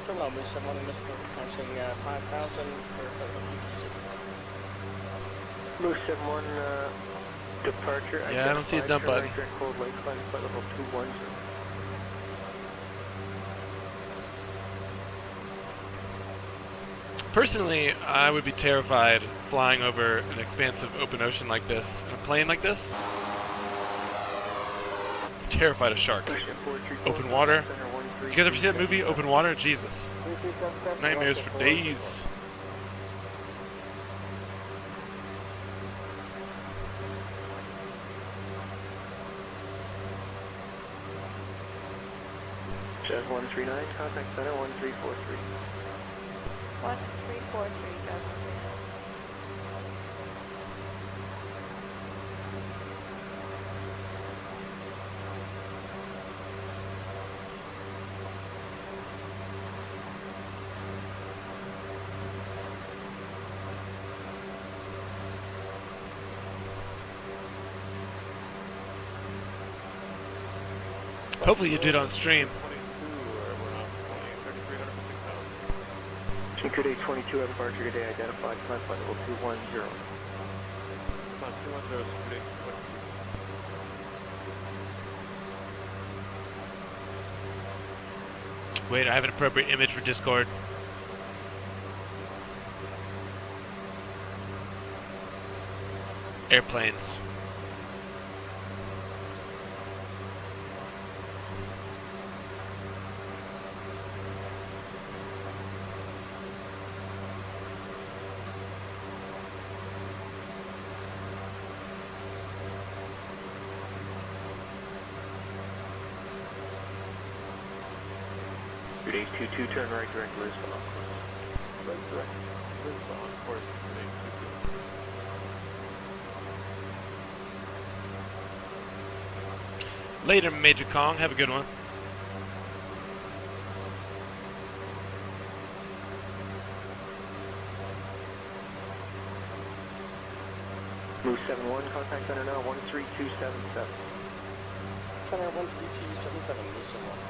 Hello, Miss. I'm on Mr. I'm saying 5,000 for Moose 71 departure. Yeah, I don't see a dump button. Cold Lake, climb flight level 210. Personally, I would be terrified flying over an expansive open ocean like this, in a plane like this. Terrified of sharks. Open water. You guys ever see that movie, Open Water? Jesus. Nightmares for days. Jazz 139, contact center 1343. 1343, Jazz 139. Hopefully you did on stream. Tinker Day 22 at departure today identified, climb flight level 210. Wait, I have an appropriate image for Discord. Airplanes. Your days 22, turn right direct Lisbon. Right direct Lisbon, of course. Later, Major Kong. Have a good one. Move 71, contact center now 13277. Center 13277, Moose 71.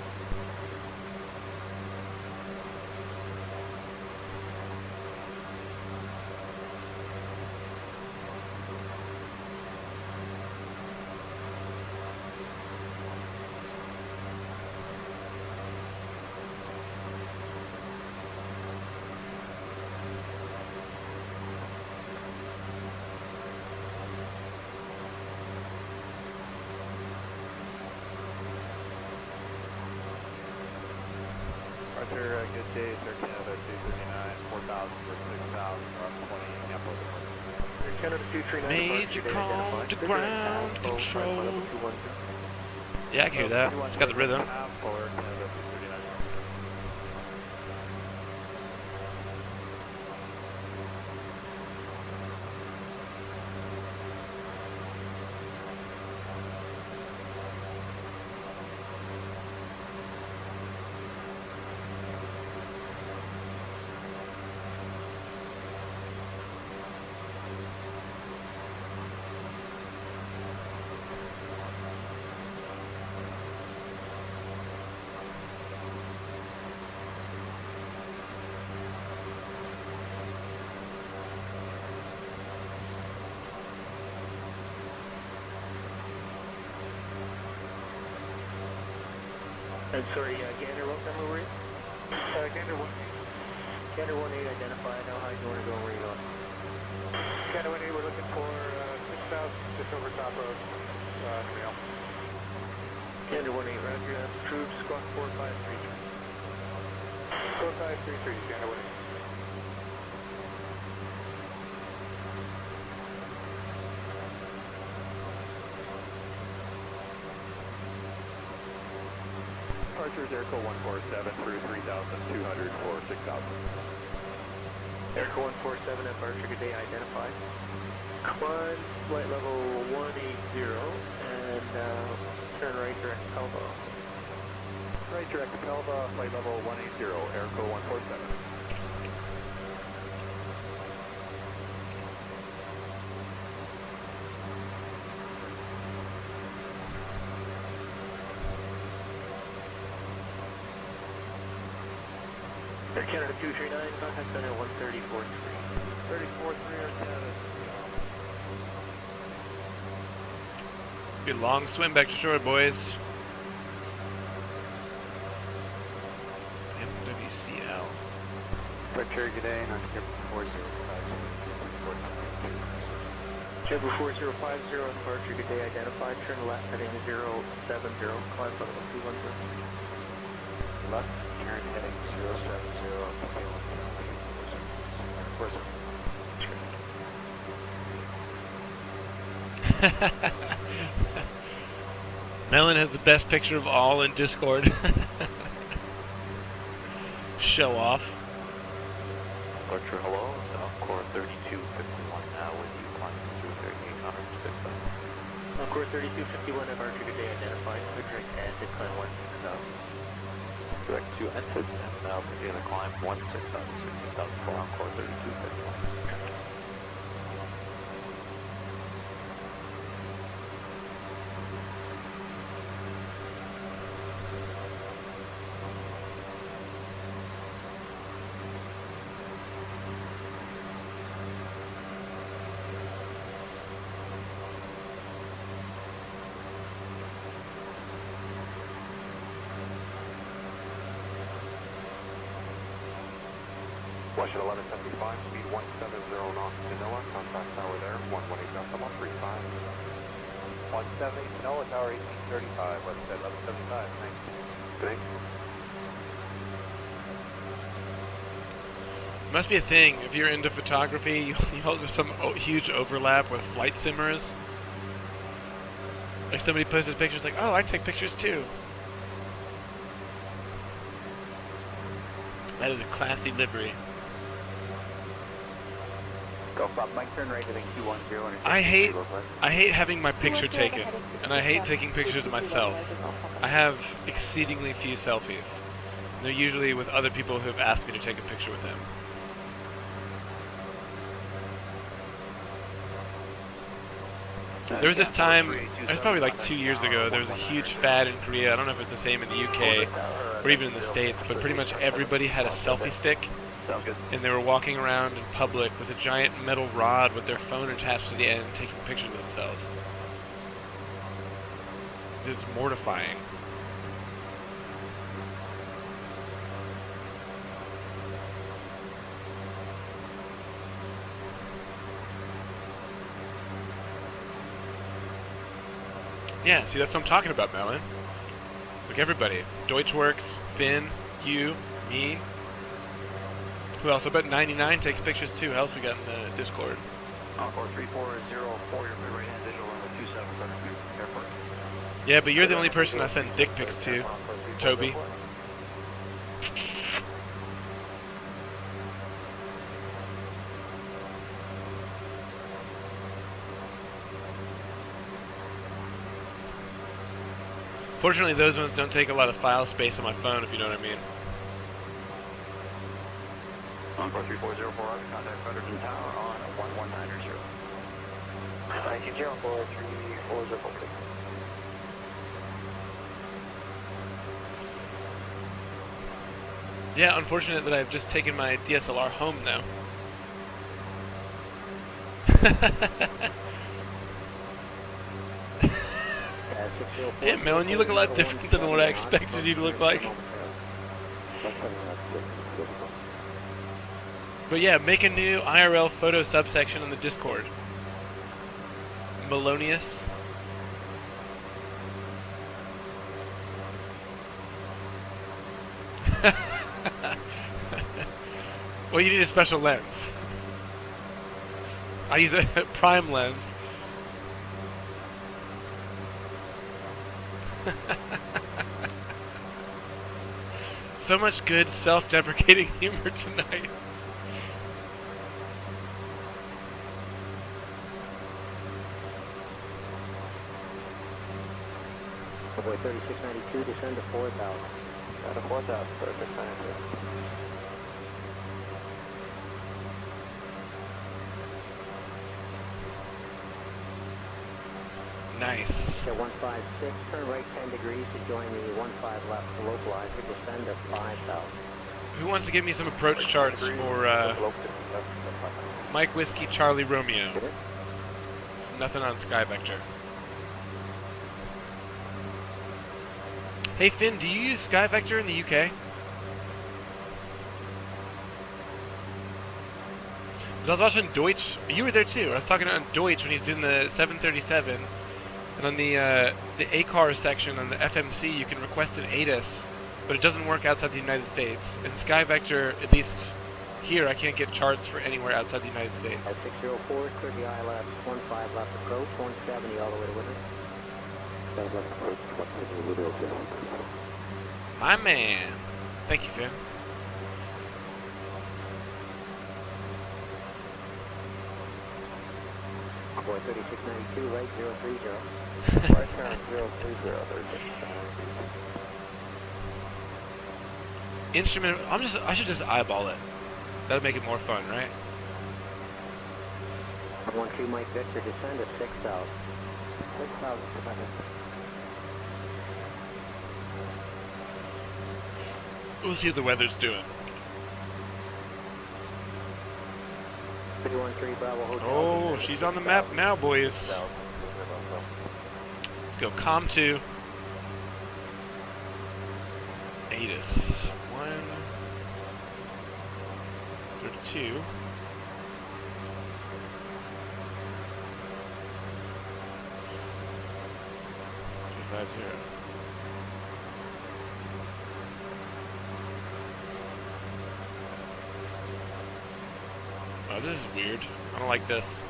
days, Air Canada 239, 4,000 for 6,000, or 20, Campo. Air Canada 239. Major call to ground control. Level 210. Yeah, I can hear that. It's got the rhythm. Campo, Air Canada 239. I'm sorry, Gander, what number were you? Gander 1. Gander 18, identify. Now how you want to go and where you going? Gander 1, we're looking for 6,000 just over top road. Trail. Gander 18, roger. That's approved. Squawk 4533. 4533, Gander 1. Departures Airco 147 through 3,200 for 6,000. Airco 147 at Barger, good day, identified. Climb flight level 180 and turn right direct Pelva. Right direct to Pelva, flight level 180, Airco 147. Air Canada 239, contact center 134.3. 34-3 Air Canada. Be a long swim back to shore, boys. MWCL. Departure, good day, non-trip 405. Chamber 4050, departure, good day, identified. Turn left heading 070, climb level 210. Left, turn heading 070, Melon has the best picture of all in Discord. Show off. Departure, hello, South Core 3251 now with you, climbing through 3800 Encore 3251, departure, good day, identified. Good direct and decline 16000. Direct to entered and now begin a climb 16,000 for Encore 3251. Washington 1175, speed 170 knots to NOAA, contact tower there, 118.135. 170 to NOAA, tower 1835, let's say 1175, thanks. Good day. Must be a thing. If you're into photography, you'll have some huge overlap with flight simmers. Like somebody posted pictures like, oh, I take pictures too. That is a classy livery. Go Bob, Mike, turn right heading 210. I hate having my picture taken, and I hate taking pictures of myself. I have exceedingly few selfies. They're usually with other people who have asked me to take a picture with them. There was this time, it was probably like 2 years ago, there was a huge fad in Korea. I don't know if it's the same in the UK or even in the States, but pretty much everybody had a selfie stick. And they were walking around in public with a giant metal rod with their phone attached to the end, taking pictures of themselves. It's mortifying. Yeah, see, that's what I'm talking about, Melon. Look, everybody. Deutschworks, Finn, you, me. Who else? I bet 99 takes pictures too. Who else we got in the Discord? Encore 3404, your right-hand visual on the 2700 airport. Yeah, but you're the only person I send dick pics to, Toby. Fortunately, those ones don't take a lot of file space on my phone, if you know what I mean. Encore 3404, contact Fredericton Tower on 1190. Thank you, Encore 3404. Yeah, unfortunate that I've just taken my DSLR home now. Damn, Melon, you look a lot different than what I expected you to look like. But yeah, make a new IRL photo subsection on the Discord. Melonius. Well, you need a special lens. I use a prime lens. So much good self-deprecating humor tonight. Boy 3692, descend to 4,000. Out of 4,000, 3692. Nice. At 156, turn right 10 degrees to join the 15 left localizer, descend to 5,000. Who wants to give me some approach charts for Mike Whiskey Charlie Romeo? There's nothing on Sky Vector. Hey Finn, do you use Sky Vector in the UK? I was watching Deutsch. You were there too. I was talking on Deutsch when he's doing the 737, and on the ACAR section on the FMC, you can request an ATIS, but it doesn't work outside the United States. And Sky Vector, at least here, I can't get charts for anywhere outside the United States. At 604, clear the ILS, 15 left approach, 170 all the way to Winter. My man. Thank you, Finn. Boy 3692, right 030. Right turn 030. Instrument. I should just eyeball it. That'd make it more fun, right? 12 Mike Victor, descend to 6,000. 6,000 descended. We'll see what the weather's doing. 313 Bravo Hotel. Oh, she's on the map now, boys. Let's go. Com 2. ATIS. 132. Oh, this is weird. I don't like this.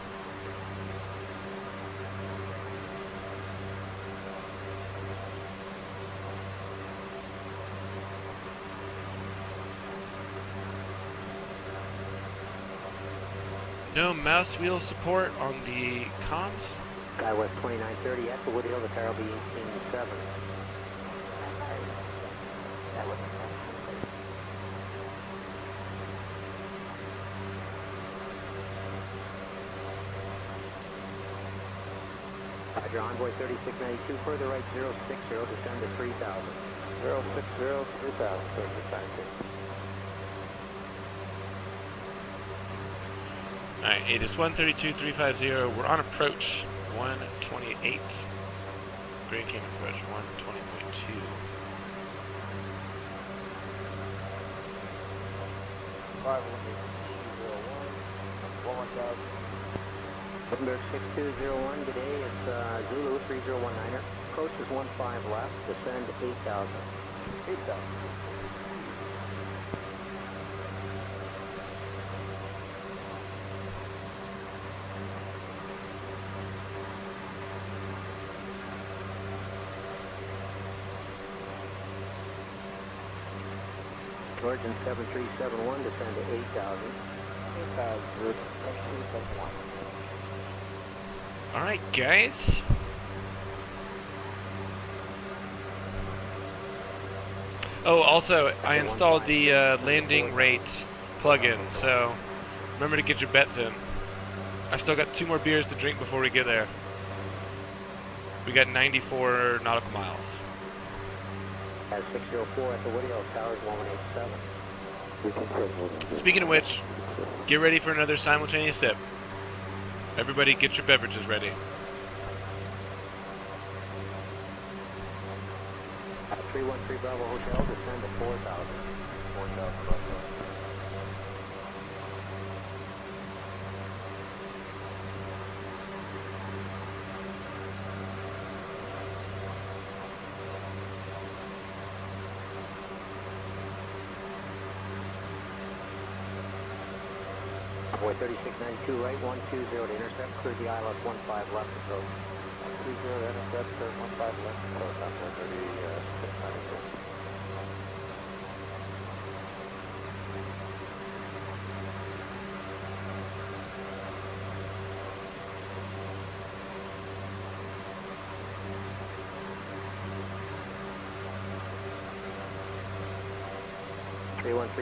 No mouse wheel support on the comms? SkyWest 2930, at the Wood Hill, the tower will be 18.7. Roger, Envoy 3692, further right 060, descend to 3,000. 060, 3,000, 3692. Alright, ATIS 132.350, we're on approach 128. Grand Canyon approach 120.2. Number 6201, good day, it's Zulu 3019er. Approach is 15 left, descend 8,000. 8,000. Origin 7371, descend to 8,000. 8,000, route XP11. Alright, guys. Oh, also, I installed the landing rate plugin, so remember to get your bets in. I've still got 2 more beers to drink before we get there. We got 94 nautical miles. At 604 at the Woody Hill Towers, 1187. Speaking of which, get ready for another simultaneous sip. Everybody get your beverages ready. At 313 Bravo Hotel, descend to 4,000. 4,000 Bravo. Boy 3692 right, 120 to intercept, clear the ILS 15 left approach. 120 to intercept, clear 15 left approach, on 3692.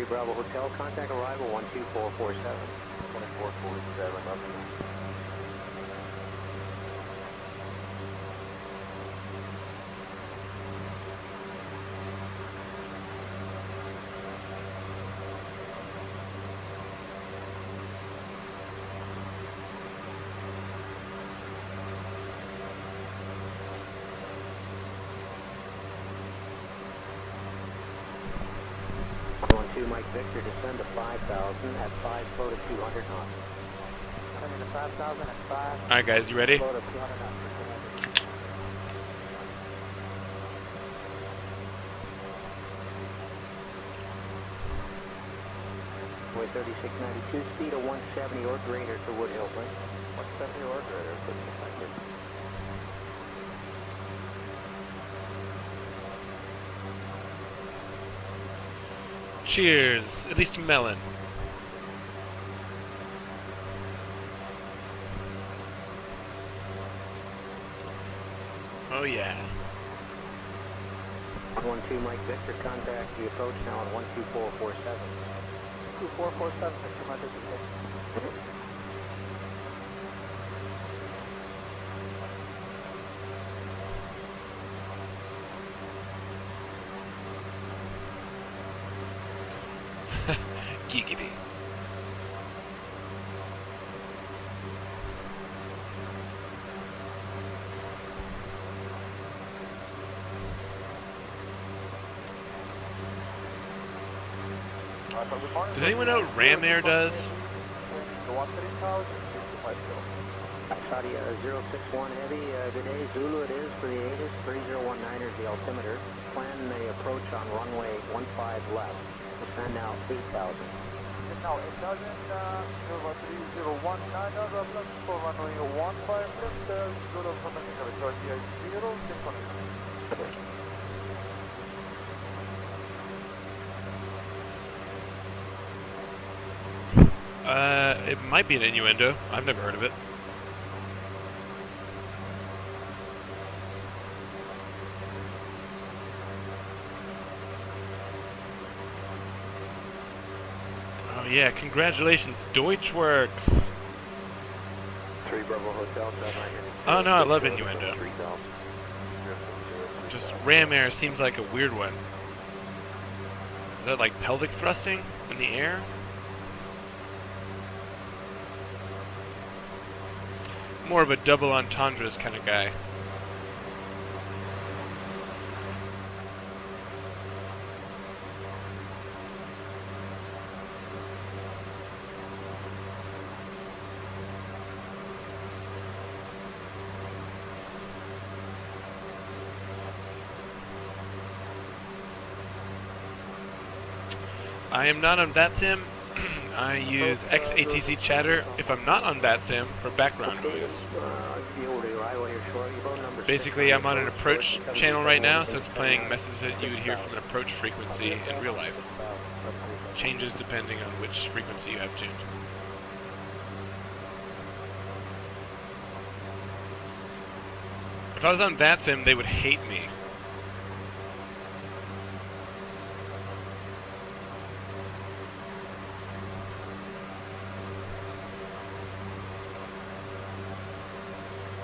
Bravo Hotel, contact arrival 12447. 2447, up. Mike Victor, descend to 5,000 at 5 flow to 200 knots. Descending to 5,000 at 5. Alright guys, you ready? Flow to 200 knots. Way 3692, speed of 170 or greater to Wood Hill, please. 170 or greater, please. Thank you. Cheers, at least to melon. Oh yeah. 112 Mike Victor, contact the approach now on 12447. 2447, Mr. Mike Victor. Giggity. Does anyone know what Ram Air does? Saudi 061 Heavy, good day. Zulu it is for the Aegis, 3019 is the altimeter. Plan the approach on runway 15 left. Descend now 8,000. Now 8,000, 3019, approach for runway 15 left, Zulu from the DHC-6 It might be an innuendo. I've never heard of it. Oh yeah, congratulations, Deutschworks! 3 Bravo Hotel, Oh no, I love innuendo. Just Ram Air seems like a weird one. Is that like pelvic thrusting in the air? More of a double entendres kind of guy. I am not on VATSIM. I use XATC Chatter if I'm not on VATSIM for background noise. Basically, I'm on an approach channel right now, so it's playing messages that you would hear from an approach frequency in real life. changes depending on which frequency you have tuned. If I was on VATSIM, they would hate me.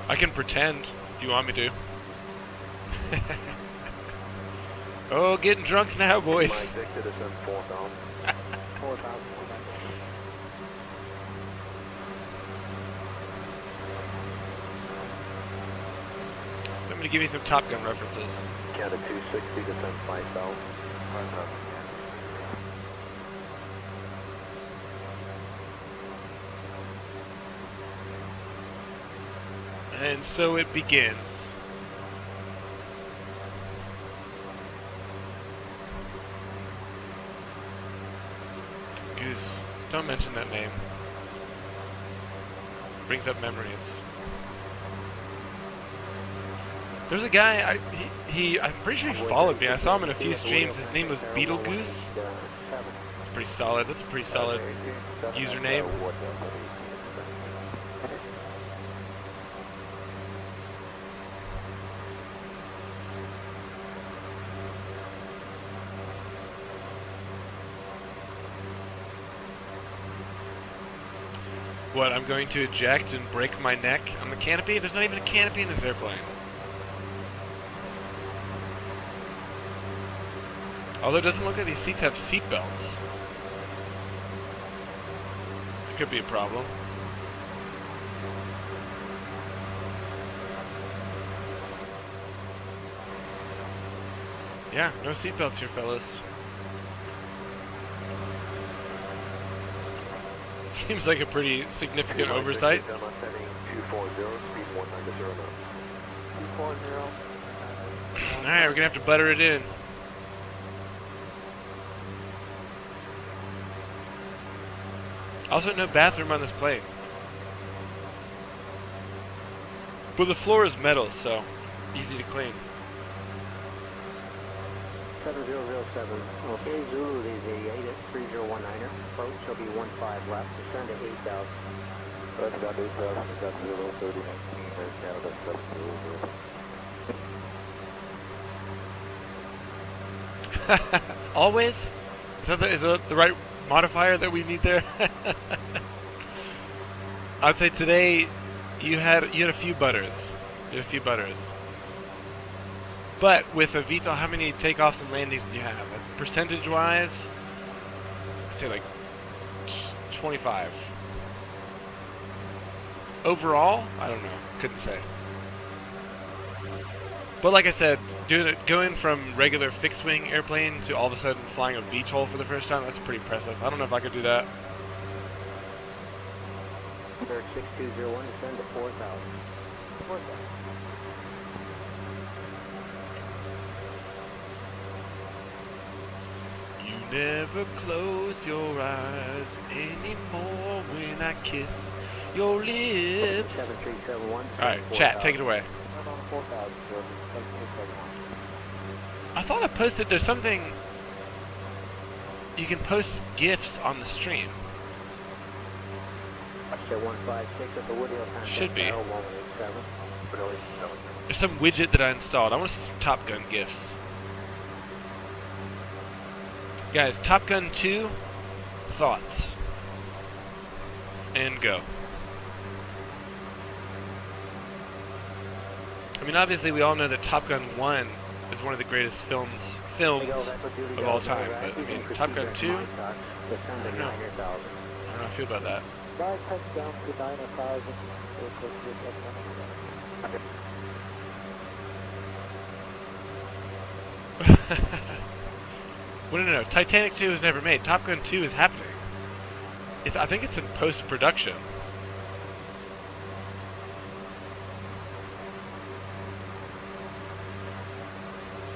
I can pretend if you want me to. Oh, getting drunk now, boys. My Victor is in 4,000. 4,000. Somebody give me some Top Gun references. Count at 260, descend 5,000. And so it begins. Goose, don't mention that name. Brings up memories. There's a guy, I'm pretty sure he followed me. I saw him in a few streams. His name was Beetlegoose. That's pretty solid. That's a pretty solid username. What, I'm going to eject and break my neck on the canopy? There's not even a canopy in this airplane. Although it doesn't look like these seats have seat belts. That could be a problem. Yeah, no seat belts here, fellas. Seems like a pretty significant oversight. Down on setting 240, speed 190 knots. 240. Alright, we're gonna have to butter it in. Also, no bathroom on this plane. But the floor is metal, so easy to clean. 7007. Okay, Zulu, there's a 83019er. Approach shall be 15 left. Descend to 8,000. That's about 8,000, got 03019, there's Canada 700. Always? Is that the right modifier that we need there? I'd say today you had a few butters. You had a few butters. But with a VTOL, how many takeoffs and landings do you have? Like, percentage-wise, I'd say like 25. Overall, I don't know. Couldn't say. But like I said, going from regular fixed-wing airplane to all of a sudden flying a VTOL for the first time, that's pretty impressive. I don't know if I could do that. Bird 6201, descend to 4,000. 4,000. You never close your eyes anymore when I kiss your lips. 7371. Alright, chat, take it away. 4,000. I thought I posted, there's something, you can post GIFs on the stream. Watch 156 at the Woodhill. Should be. 187. There's some widget that I installed. I want to see some Top Gun GIFs. Guys, Top Gun 2, thoughts. And go. I mean, obviously we all know that Top Gun 1 is one of the greatest films of all time, but I mean, Top Gun 2, I don't know. I don't know how I feel about that. Touchdown to 9,000. Well, no, Titanic 2 was never made. Top Gun 2 is happening. I think it's in post-production.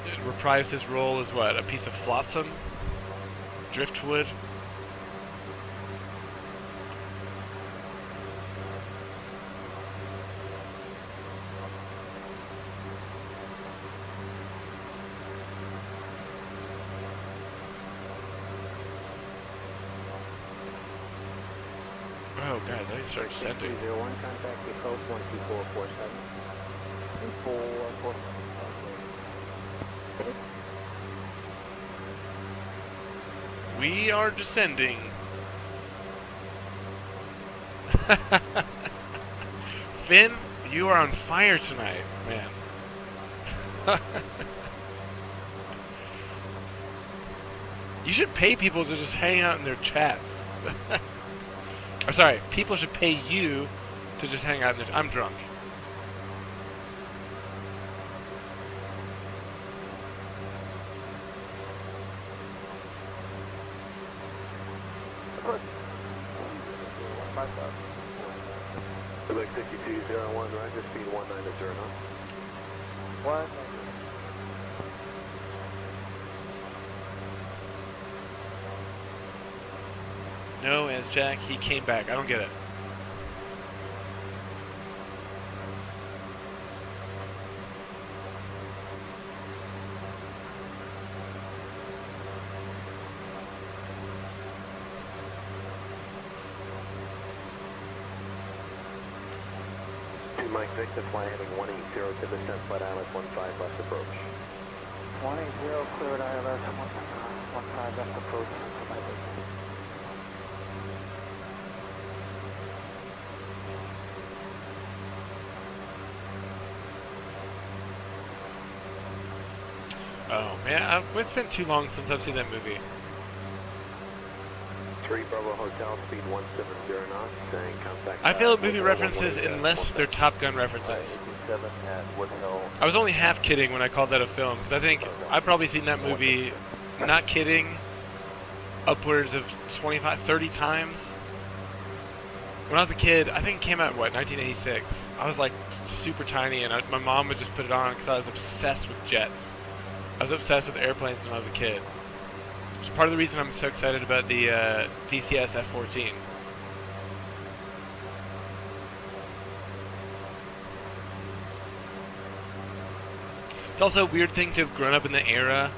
It reprised his role as what? A piece of flotsam? Driftwood? start descending. 201, contact your coast 12447. 4. We are descending. Finn, you are on fire tonight, man. You should pay people to just hang out in their chats. I'm sorry, people should pay you to just hang out in their... I'm drunk. Quebec 6201, Roger, speed 19 knots. What? No, as Jack, he came back. I don't get it. Mike Victor, fly heading 180 to descent, flight ILS 15 left approach. 180, cleared ILS 15 left approach. Oh, man, it's been too long since I've seen that movie. 3 Bravo Hotel, speed 170 knots, saying contact... I feel movie references unless they're Top Gun references. I was only half kidding when I called that a film, because I think I've probably seen that movie, not kidding, upwards of 25, 30 times. When I was a kid, I think it came out, what, 1986? I was like super tiny, and my mom would just put it on because I was obsessed with jets. I was obsessed with airplanes when I was a kid. It's part of the reason I'm so excited about the DCS F-14. It's also a weird thing to have grown up in the era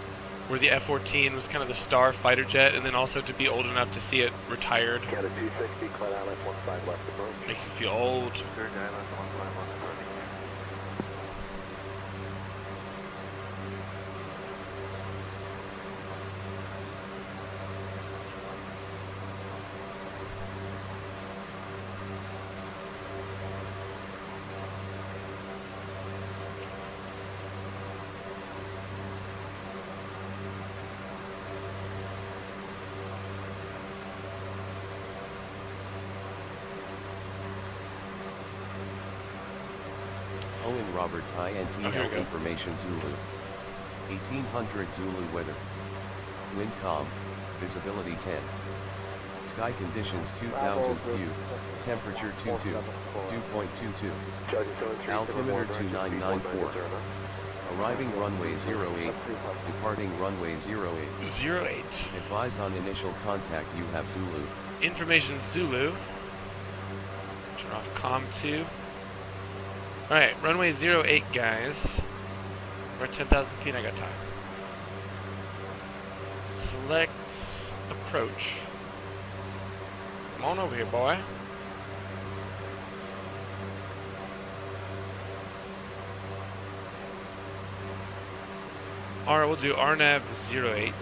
where the F-14 was kind of the star fighter jet, and then also to be old enough to see it retired. Canada 260, flight ILS 15 left approach. Makes you feel old. Cleared ILS 15 left approach. Owen Roberts INTL here we go. information Zulu. 1800 Zulu weather. Wind calm, visibility 10. Sky conditions 2000 view, temperature 2.22. Altimeter 2994. Arriving runway 08, departing runway 08. 08. Advise on initial contact you have Zulu. Information Zulu. Turn off COM 2. Alright, runway 08, guys. We're at 10,000 feet, I got time. Select approach. Come on over here, boy. Alright, we'll do RNAV 08.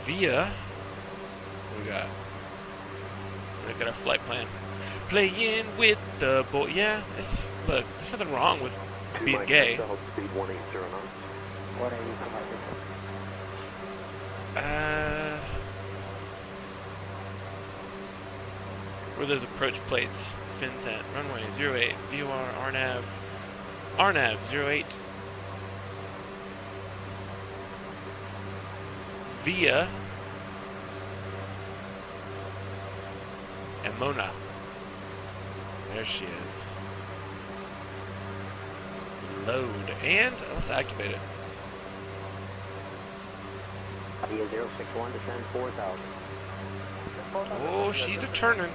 Via. What we got? Look at our flight plan. Playing with the boy. Yeah, look, there's nothing wrong with being gay. Speed 180 knots. 180 for my Where those approach plates? Fins at runway 08. VOR RNAV. RNAV 08. Via. And Mona. There she is. Load. And let's activate it. Via 061, descend 4,000. Oh, she's a turning.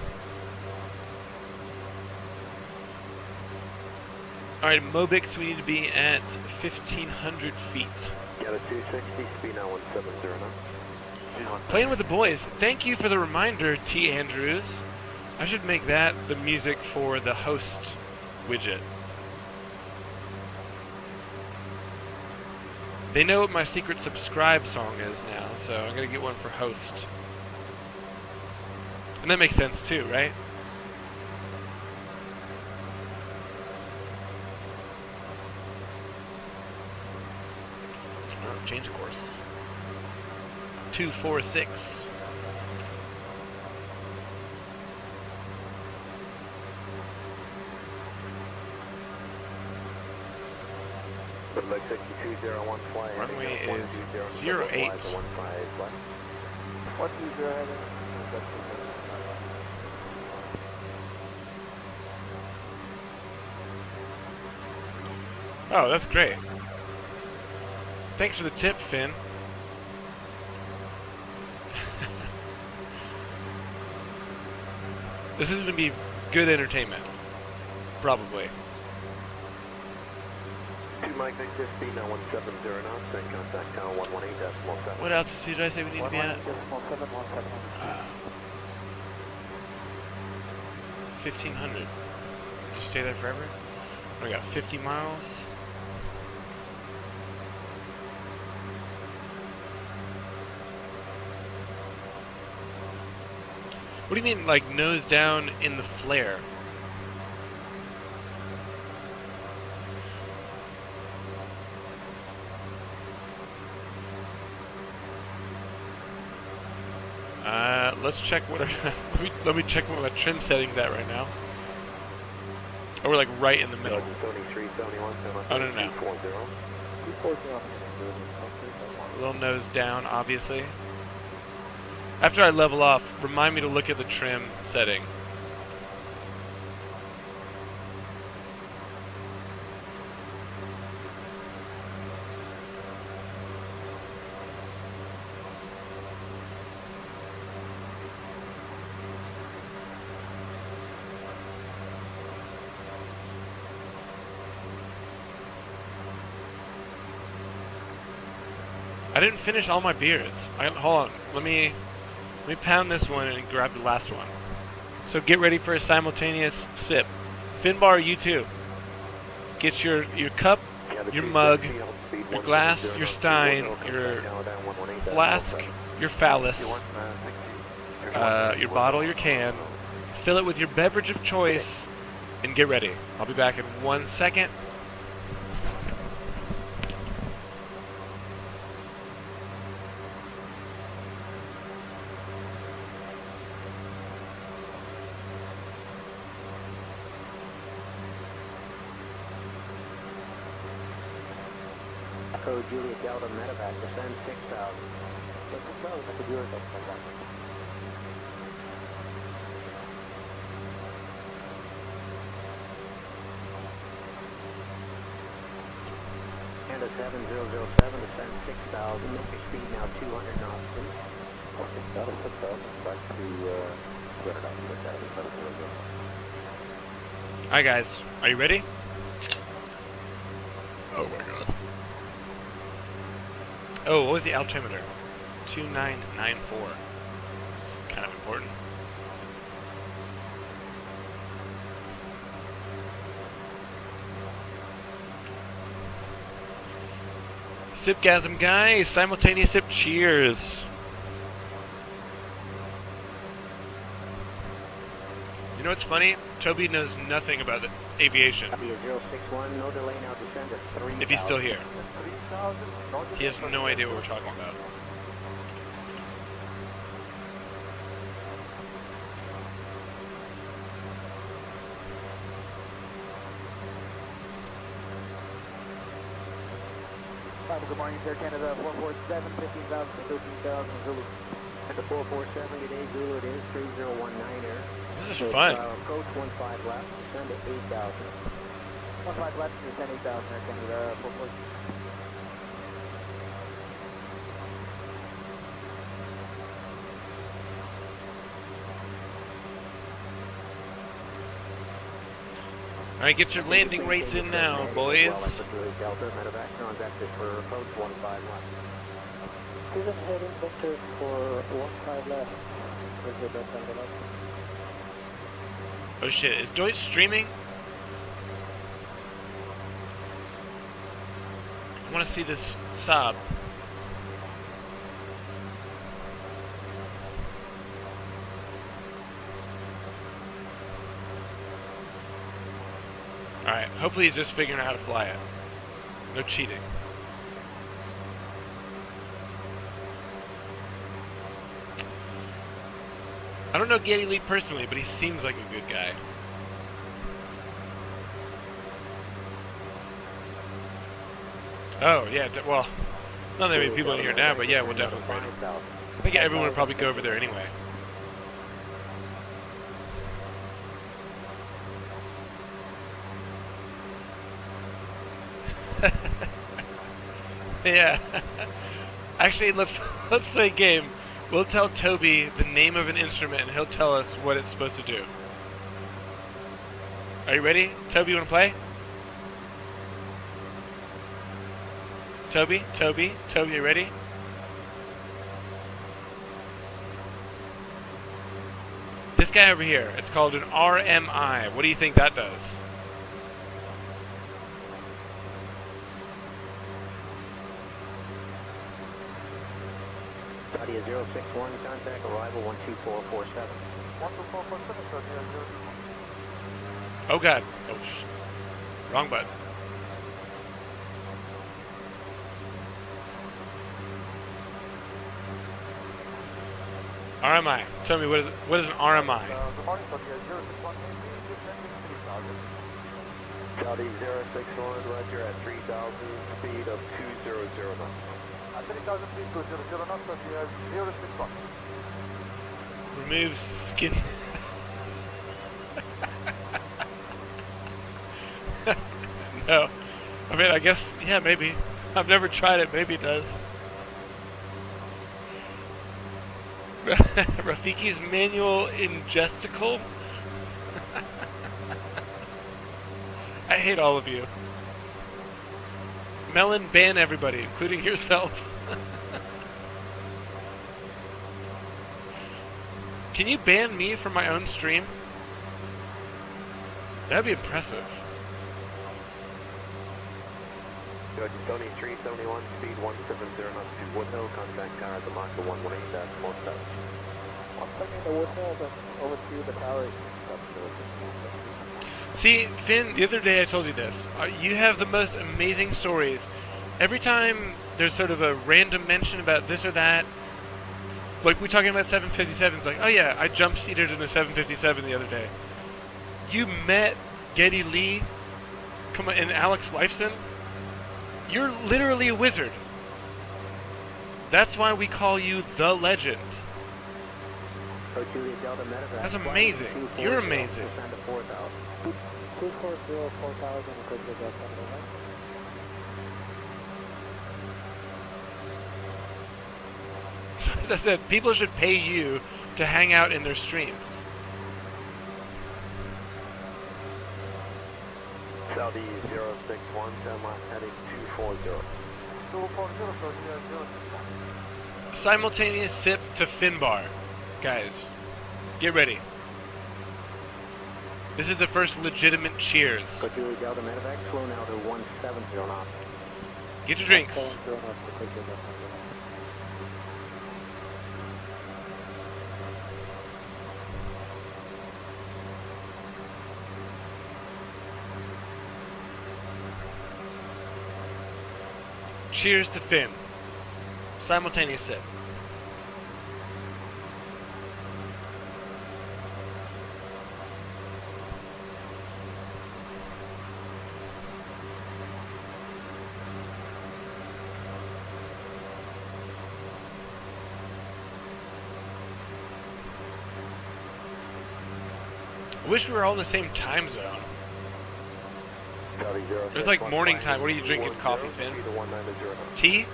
Alright, Mobix, we need to be at 1,500 feet. Got a 260, speed now 170 knots. Playing with the boys. Thank you for the reminder, T. Andrews. I should make that the music for the host widget. They know what my secret subscribe song is now, so I'm gonna get one for host. And that makes sense too, right? Oh, change of course. 246. Looks like 201 fly. Runway is 08. 120 heading. Oh, that's great. Thanks for the tip, Finn. This is going to be good entertainment. Probably. 2 Mike Victor, speed now 170 knots, and contact tower 118.7. What altitude did I say we need to be at? 1500. Just stay there forever? We got 50 miles. What do you mean, like, nose down in the flare? Let's check what our let me check what my trim setting's at right now. Oh, we're like right in the middle. Oh, no. A little nose down, obviously. After I level off, remind me to look at the trim setting. I didn't finish all my beers. Hold on. Let me pound this one and grab the last one. So get ready for a simultaneous sip. Finbar, you too. Get your cup, your mug, your glass, your stein, your flask, your phallus, your bottle, your can. Fill it with your beverage of choice and get ready. I'll be back in 1 second. Code Juliet Delta Medevac, descend 6,000. And a 7007, descend 6,000, make your speed now 200 knots, please. Okay, that'll put that back to 200 knots, put that in front of the window. Alright guys, are you ready? Oh my god. Oh, what was the altimeter? 2994. That's kind of important. Sipgasm guys, simultaneous sip cheers. You know what's funny? Toby knows nothing about the aviation. No delay now, descend at 3,000. If he's still here. He has no idea what we're talking about. Good morning, Air Canada 447, 15,000 to 13,000 Zulu. At the 447 today, Zulu, it is 3019 Air. This is fun. Approach 15 left, descend at 8,000. 15 left, descend 8,000 Air Canada 447. Alright, get your landing rates in now, boys. Season heading vector for 15 left. Is your best angle up? Oh shit, is Deutsch streaming? I want to see this sub. Alright, hopefully he's just figuring out how to fly it. No cheating. I don't know Geddy Lee personally, but he seems like a good guy. Oh, yeah, well, not that many people in here now, but yeah, we'll definitely find him. I think everyone would probably go over there anyway. Yeah. Actually, let's play a game. We'll tell Toby the name of an instrument, and he'll tell us what it's supposed to do. Are you ready? Toby, you want to play? Toby, you ready? This guy over here, it's called an RMI. What do you think that does? Saudi 061, contact arrival 12447. 12447, Oh god. Oh wrong button. RMI. Tell me what is an RMI? Good morning, Saudi 061, descending 3000. Saudi 061, roger at 3000, speed of 200 knots. At 3000 feet, 200 knots, Saudi 061. Removes skin. No. I mean, I guess, yeah, maybe. I've never tried it. Maybe it does. Rafiki's manual ingesticle. I hate all of you. Melon, ban everybody, including yourself. Can you ban me from my own stream? That'd be impressive. Tony 371, speed 170 knots to Woodhill, contact car at the marker 118, that's 17. One second, the Woodhill, then over to the tower. See, Finn, the other day I told you this. You have the most amazing stories. Every time there's sort of a random mention about this or that, like we're talking about 757s, like, oh yeah, I jump-seated in a 757 the other day. You met Geddy Lee and Alex Lifeson? You're literally a wizard. That's why we call you the legend. That's amazing. You're amazing. 240, 4000, equals the gas on the right. As I said, people should pay you to hang out in their streams. Saudi 061, heading 240. 240, Saudi 061. Simultaneous sip to Finbar. Guys, get ready. This is the first legitimate cheers. Julie Delta Medevac, slow now to 170 knots. Get your drinks. 170 knots to quick gas. Cheers to Finn. Simultaneous sip. I wish we were all in the same time zone. It's like morning time. What are you drinking? Coffee, Finn? Tea?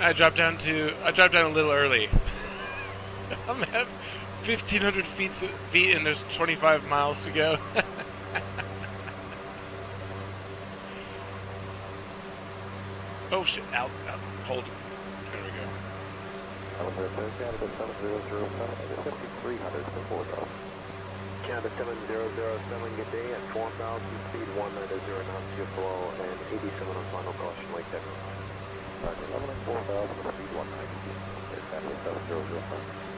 I dropped down a little early. I'm at 1,500 feet and there's 25 miles to go. Oh shit, out, hold. There we go. Canada 7007, good day at 4,000 speed, 190 knots to flow, and 87 on final caution, Lake Devon. 11 and 4,000 speed, 190. Canada 7007.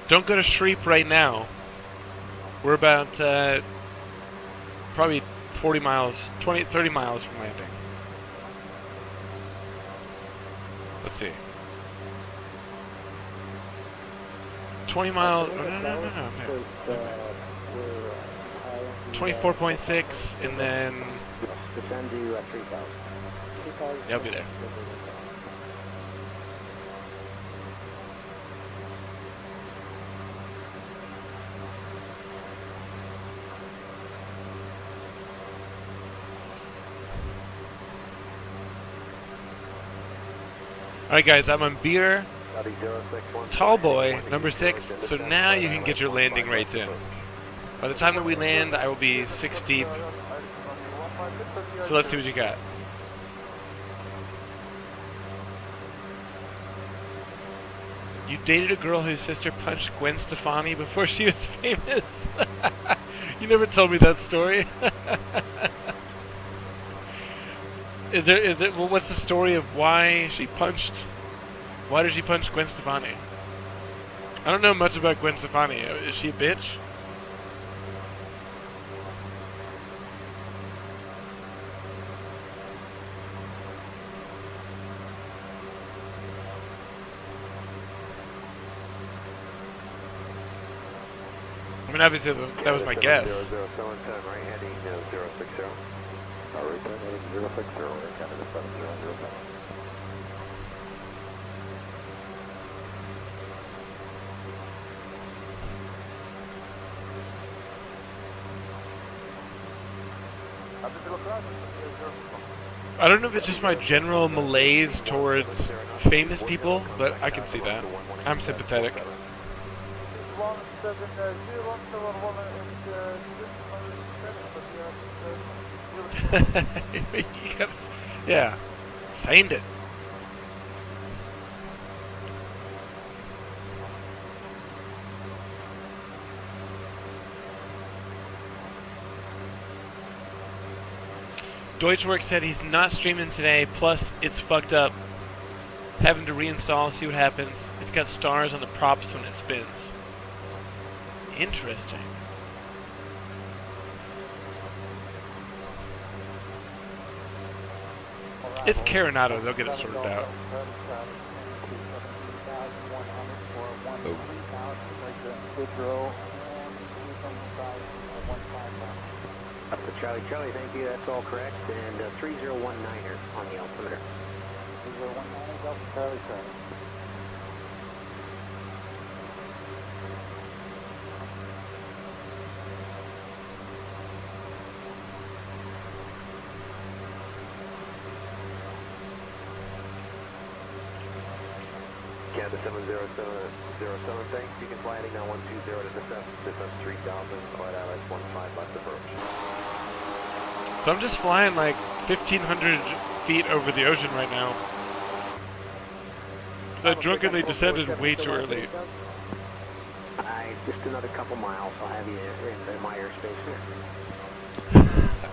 Don't go to Shreep right now. We're about probably 40 miles, 30 miles from landing. Let's see. 20 miles. Oh, no. Okay. 24.6, and then. Descend to 3,000. Yeah, I'll be there. Alright guys, I'm on beer, tall boy, number 6, so now you can get your landing rates in. By the time that we land, I will be 6 deep. So let's see what you got. You dated a girl whose sister punched Gwen Stefani before she was famous? You never told me that story. Well, what's the story of why did she punch Gwen Stefani? I don't know much about Gwen Stefani. Is she a bitch? I mean, obviously that was my guess. 007, right heading 060. Right turn heading 060, Canada 7007. I don't know if it's just my general malaise towards famous people, but I can see that. I'm sympathetic. Yeah, signed it. Deutschwerk said he's not streaming today, plus it's fucked up. Having to reinstall, see what happens. It's got stars on the props when it spins. Interesting. It's Coronado, they'll get it sorted out. Up to Charlie, thank you, that's all correct, and 3019er on the altimeter. 3019er, Delta Charlie, Charlie. Canada 7007, thanks. You can fly heading now 120 to distance 3000, flight Alex 15 left approach. So I'm just flying like 1,500 feet over the ocean right now. I drunkenly descended way too early. Just another couple miles, I'll have you in my airspace here.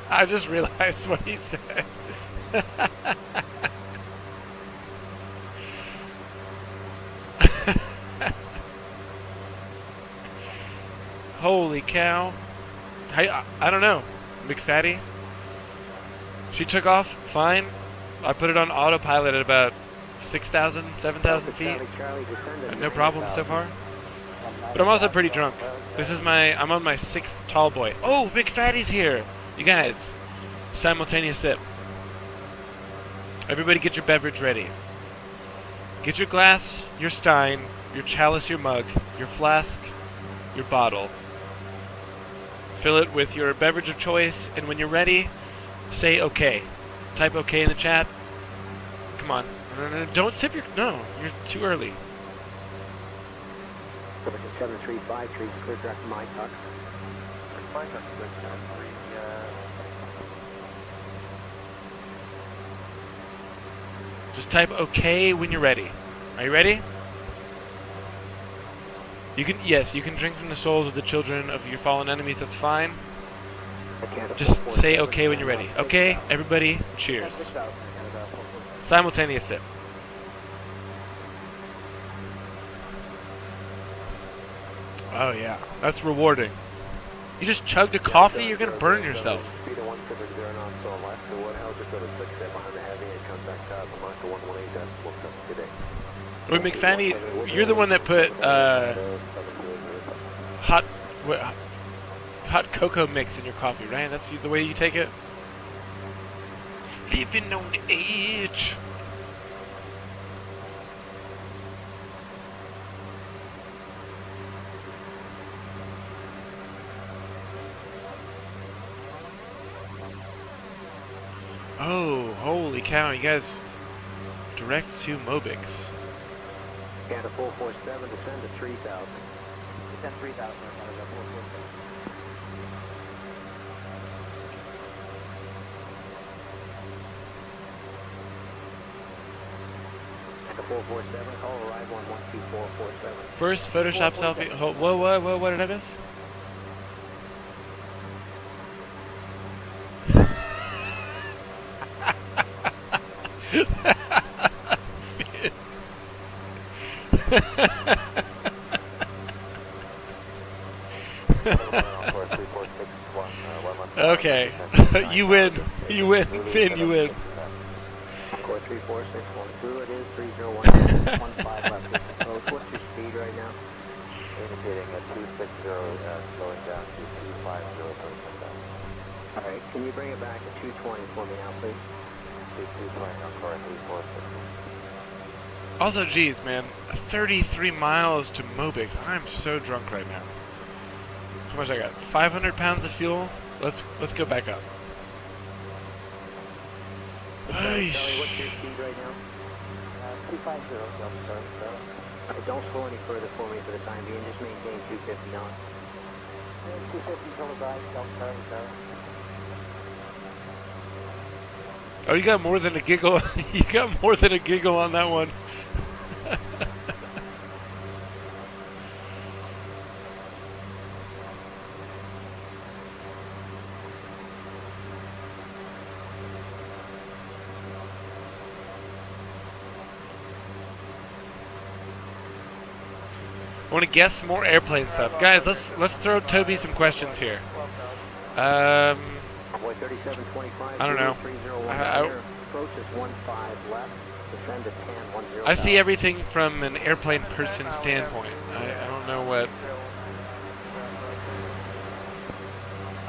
I just realized what he said. Holy cow. I don't know. McFatty. She took off fine. I put it on autopilot at about 6,000, 7,000 feet. No problem so far. But I'm also pretty drunk. I'm on my 6th tall boy. Oh, McFatty's here. You guys, simultaneous sip. Everybody get your beverage ready. Get your glass, your stein, your chalice, your mug, your flask, your bottle. Fill it with your beverage of choice, and when you're ready, say okay. Type okay in the chat. Come on. No, don't sip your... No, you're too early. 735, trees clear direct from my tuck. My tuck's good, 73, Just type okay when you're ready. Are you ready? You can, yes, you can drink from the souls of the children of your fallen enemies, that's fine. Just say okay when you're ready. Okay, everybody, cheers. Simultaneous sip. Oh yeah, that's rewarding. You just chugged a coffee, you're gonna burn yourself. Wait, McFaddy, you're the one that put hot cocoa mix in your coffee, right? That's the way you take it? Living on the edge. Oh, holy cow, you guys direct to Mobix. Canada 447, descend to 3,000. Descend 3,000, Canada 447. Canada 447, call arrival on 12447. First Photoshop selfie. Whoa, what did I miss? Okay, you win, Finn, you win. Core 34612, it is 301, 15 left approach. What's your speed right now? Indicating at 260, slowing down to 250. Alright, can you bring it back to 220 for me now, please? 220 on core 346. Also, geez, man, 33 miles to Mobix. I'm so drunk right now. How much I got? 500 pounds of fuel. Let's go back up. Charlie, what's your speed right now? 250, Delta. Don't slow any further for me for the time being. Just maintain 250 knots. 250 Kilobyte, Delta. Oh, you got more than a giggle. You got more than a giggle on that one. I want to guess some more airplane stuff, guys. Let's throw Toby some questions here. I don't know. I see everything from an airplane person standpoint. I don't know what.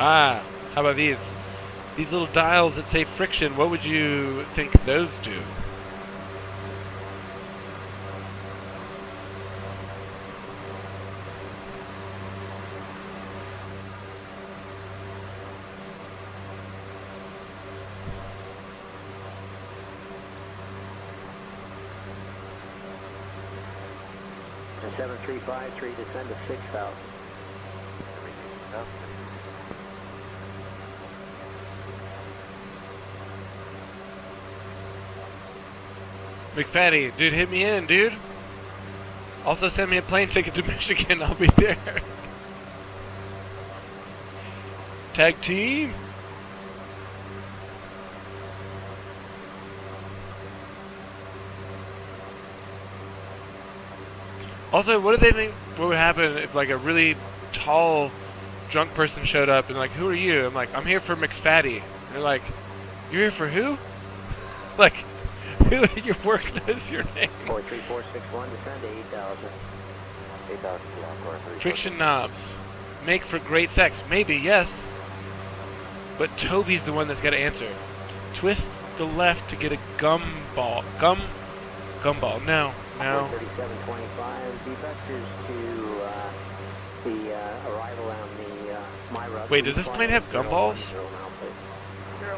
Ah, how about these? These little dials that say friction. What would you think those do? To 7353, descend to 6,000. McFaddy, dude, hit me in, dude. Also send me a plane ticket to Michigan. I'll be there. Tag team. Also, what do they think what would happen if like a really tall drunk person showed up and like, who are you? I'm like, I'm here for McFaddy. And they're like, you're here for who? Like, who at your work knows your name? 43461, descend to 8,000. 8,000 Friction knobs make for great sex. Maybe, yes. But Toby's the one that's got to answer. Twist the left to get a gumball. Gumball. No. 3725, the vectors to the arrival on the Wait, does this plane have gumballs? 010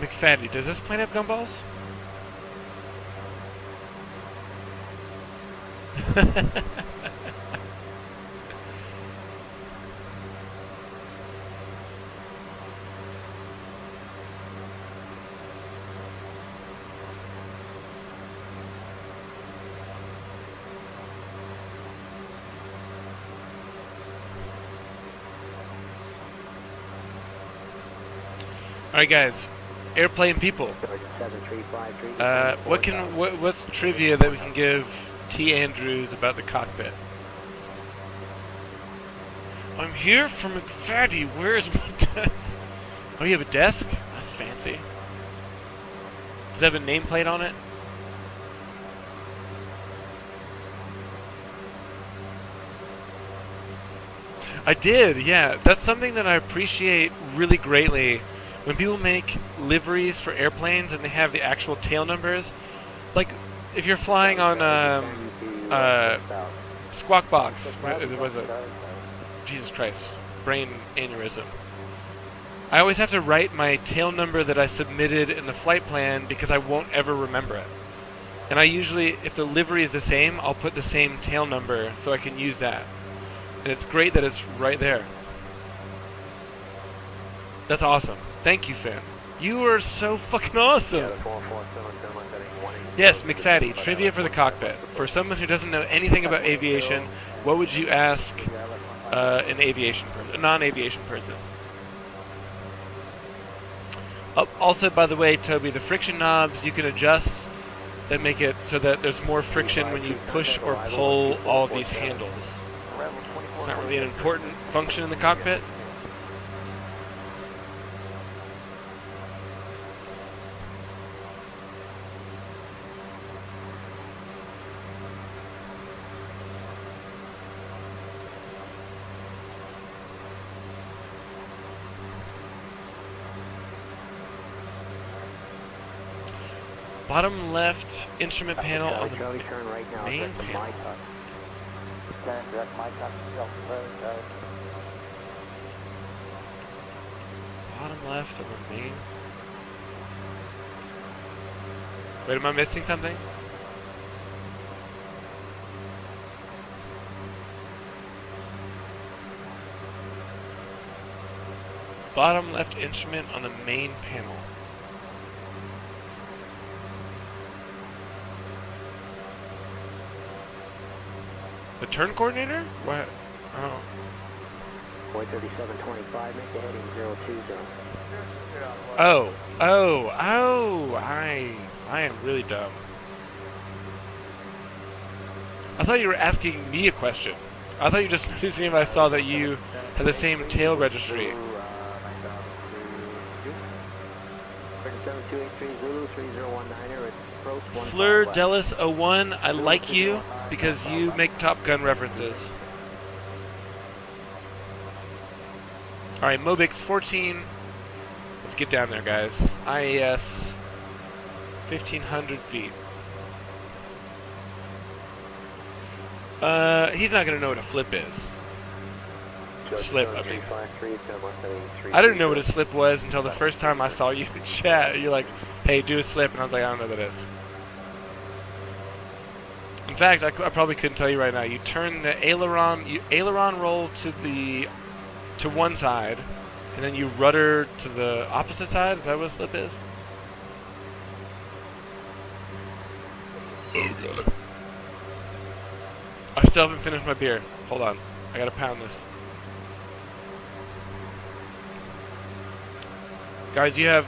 McFaddy, does this plane have gumballs? Alright guys, airplane people. What's trivia that we can give T. Andrews about the cockpit? I'm here from McFaddy, where's my desk? Oh, you have a desk? That's fancy. Does it have a nameplate on it? I did, yeah. That's something that I appreciate really greatly. When people make liveries for airplanes and they have the actual tail numbers, like if you're flying on Squawk Box, what was it? Jesus Christ, brain aneurysm. I always have to write my tail number that I submitted in the flight plan because I won't ever remember it. And I usually, if the livery is the same, I'll put the same tail number so I can use that. And it's great that it's right there. That's awesome. Thank you, Finn. You are so fucking awesome. Yes, McFaddy, trivia for the cockpit. For someone who doesn't know anything about aviation, what would you ask an aviation person, a non-aviation person? Oh, also, by the way, Toby, the friction knobs you can adjust that make it so that there's more friction when you push or pull all of these handles. It's not really an important function in the cockpit. Bottom left instrument panel on the main panel. Bottom left of the main. Wait, am I missing something? Bottom left instrument on the main panel. The turn coordinator? What? Oh. 43725, make the heading 020. I am really dumb. I thought you were asking me a question. I thought you just noticed if I saw that you had the same tail registry. 7283 Fleur Delis 01, I like you because you make Top Gun references. Alright, Mobix 14. Let's get down there, guys. IAS 1,500 feet. He's not going to know what a flip is. Slip, I mean. I didn't know what a slip was until the first time I saw you in chat. You're like, hey, do a slip, and I was like, I don't know what that is. In fact, I probably couldn't tell you right now. You turn the aileron roll to one side, and then you rudder to the opposite side. Is that what a slip is? Oh god. I still haven't finished my beer. Hold on. I gotta pound this. Guys, you have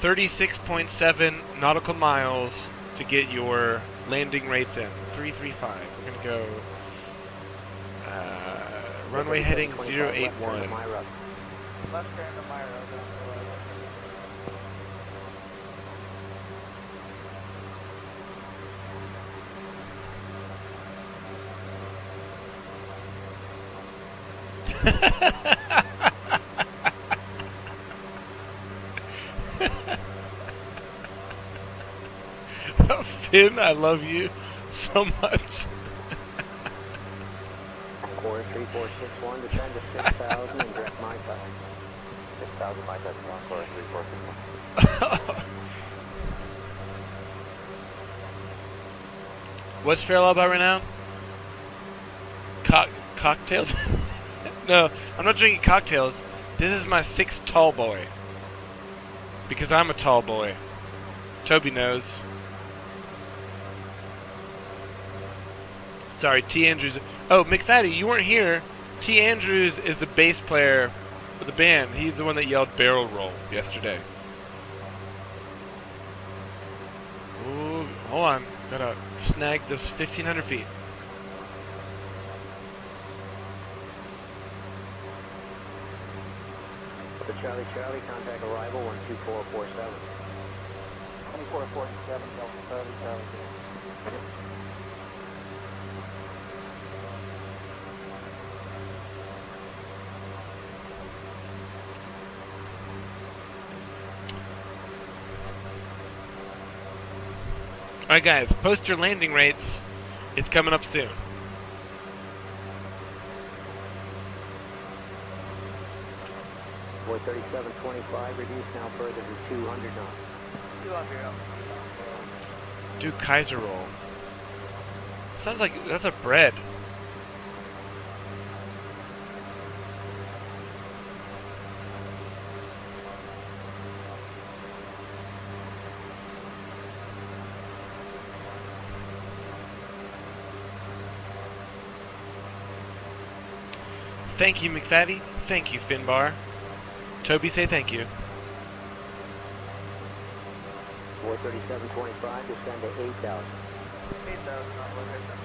36.7 nautical miles to get your landing rates in. 335. We're gonna go runway heading 081. Left turn to my road. Finn, I love you so much. 461, descend to 6,000 and direct my side. 6,000 my touch, Encore 3461. What's Farewell about right now? Cocktails? No, I'm not drinking cocktails. This is my 6th tall boy. Because I'm a tall boy. Toby knows. Sorry, T. Andrews. Oh, McFaddy, you weren't here. T. Andrews is the bass player for the band. He's the one that yelled barrel roll yesterday. Ooh, hold on. Gotta snag this 1,500 feet. The Charlie, contact arrival 12447. 2447, Delta Charlie, Charlie. Alright guys, post your landing rates. It's coming up soon. Boy 3725, reduce now further to 200 knots. 200 knots. Do Kaiser roll. Sounds like that's a bread. Thank you, McFaddy. Thank you, Finbar. Toby, say thank you. Boy 3725, descend to 8,000. 8,000, not location.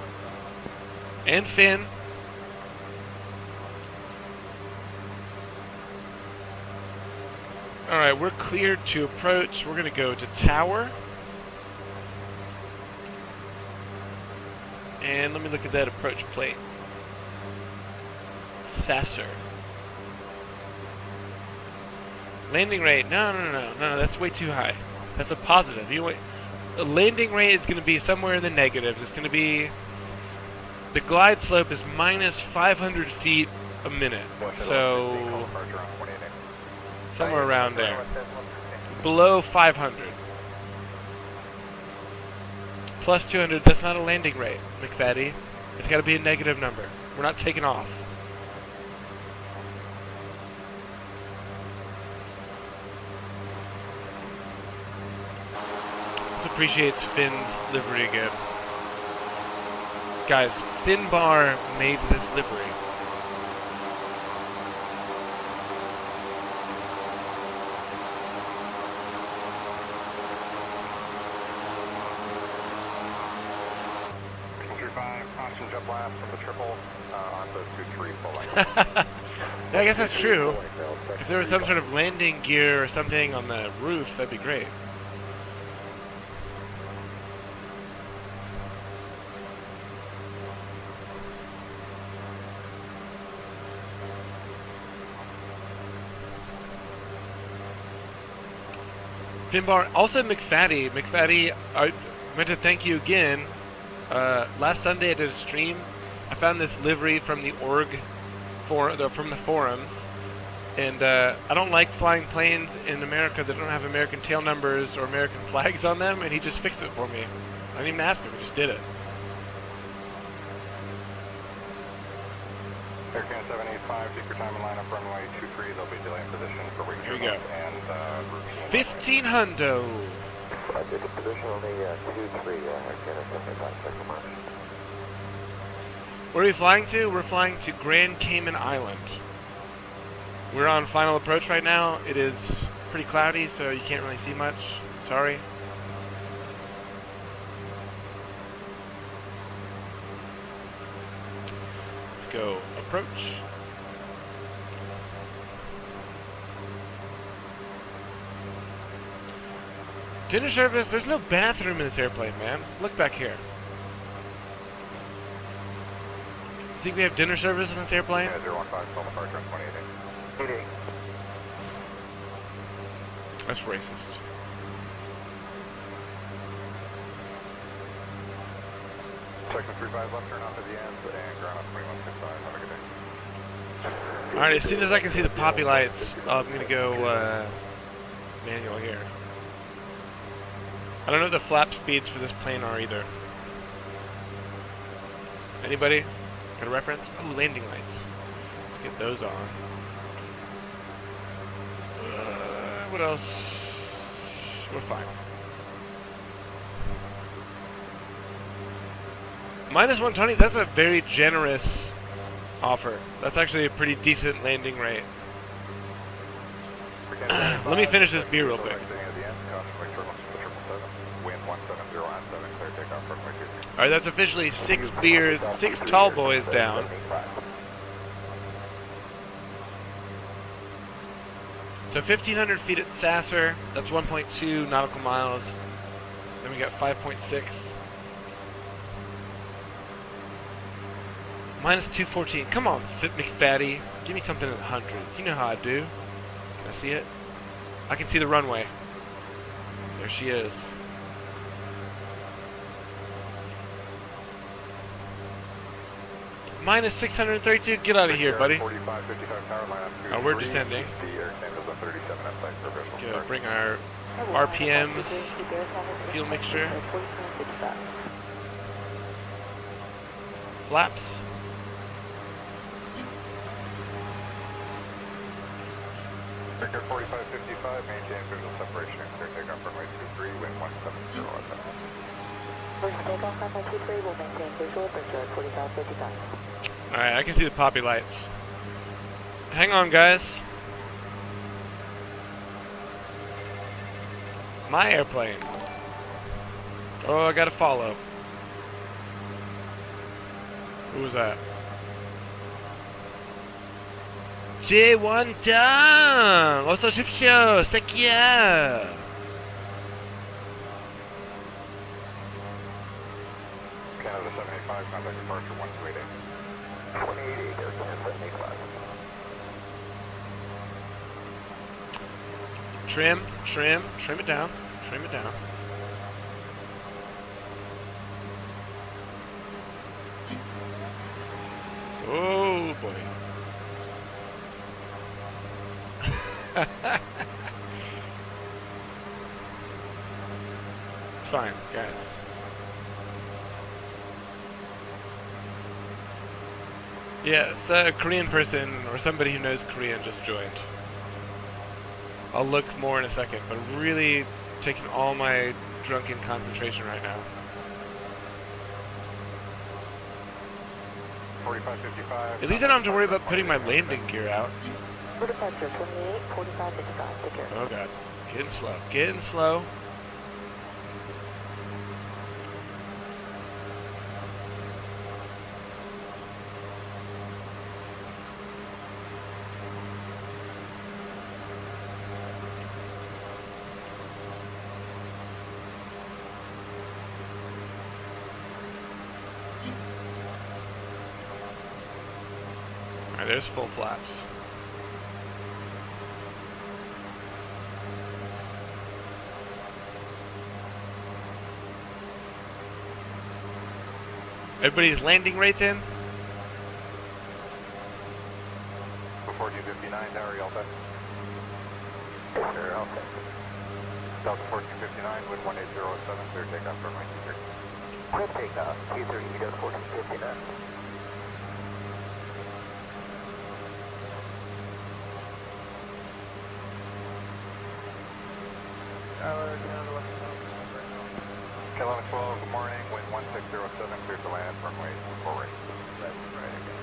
And Finn. Alright, we're cleared to approach. We're going to go to Tower. And let me look at that approach plate. Sasser. Landing rate. No, that's way too high. That's a positive. The landing rate is going to be somewhere in the negatives. It's going to be... The glide slope is minus 500 feet a minute. So... somewhere around there. Below 500. Plus 200, that's not a landing rate, McFaddy. It's got to be a negative number. We're not taking off. This appreciates Finn's livery again. Guys, Finbar made this livery. Jump last from the triple onto 2-3 full length. Yeah, I guess that's true. If there was some sort of landing gear or something on the roof, that'd be great. Finbar, also McFaddy. McFaddy, I meant to thank you again. Last Sunday I did a stream. I found this livery from the org, from the forums, and I don't like flying planes in America that don't have American tail numbers or American flags on them, and he just fixed it for me. I didn't even ask him, he just did it. Aircan 785, take your time and line up runway 23. They'll be delaying position for wing Here we go. and routine. 15 hundo. I did the position on the 2-3, Aircan 785, check the mark. Where are we flying to? We're flying to Grand Cayman Island. We're on final approach right now. It is pretty cloudy, so you can't really see much. Sorry. Let's go approach. Dinner service? There's no bathroom in this airplane, man. Look back here. Think we have dinner service in this airplane? Yeah, 015, full departure on 28. That's racist. Section 35 left, turn off at the end, and ground up 2165. Have a good day. Alright, as soon as I can see the poppy lights, I'm going to go manual here. I don't know what the flap speeds for this plane are either. Anybody? Got a reference? Oh, landing lights. Let's get those on. What else? We're fine. Minus 120, that's a very generous offer. That's actually a pretty decent landing rate. Let me finish this beer real quick. Alright, that's officially 6 beers, 6 tall boys down. So 1,500 feet at Sasser, that's 1.2 nautical miles. Then we got 5.6. Minus 214. Come on, Fit McFatty. Give me something in the hundreds. You know how I do. Can I see it? I can see the runway. There she is. Minus 632. Get out of here, buddy. Oh, we're descending. Let's go bring our RPMs, fuel mixture, flaps. Victor 4555, maintain visual separation and clear takeoff runway 23, wind 170 at that. Takeoff runway 23 will maintain visual aperture at 4555. Alright, I can see the poppy lights. Hang on, guys. My airplane. Oh, I gotta follow. Who was that? J1 down! Also szybciej! Sekia! Canada 785, contact departure 128. 28, airplane 785. Trim it down. Trim it down. Oh boy. It's fine, guys. Yeah, it's a Korean person or somebody who knows Korean just joined. I'll look more in a second, but I'm really taking all my drunken concentration right now. 4555. At least I don't have to worry about putting my landing gear out. For departure 28, 45, 55, take care. Oh god. Getting slow. Getting slow. Alright, there's full flaps. Everybody's landing rates in? Before 259, Tower Delta. Sure, okay. Delta 1459, wind 1807, clear takeoff runway 23. Clear takeoff, T3, Delta 1459. Kilometer 12, good morning, wind 1607, clear to land, runway 48. Right again.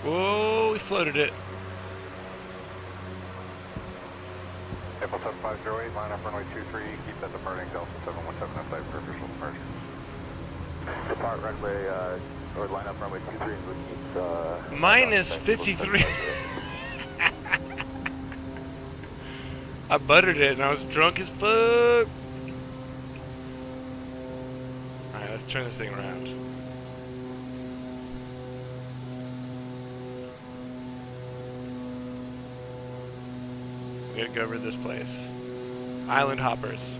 Whoa, we floated it. April 75, 7508, line up runway 23, keep that departing Delta 717 outside for official departure. Depart runway, or line up runway 23 and keep, Minus 53. I buttered it and I was drunk as fuck. Alright, let's turn this thing around. We gotta go over this place. Island hoppers.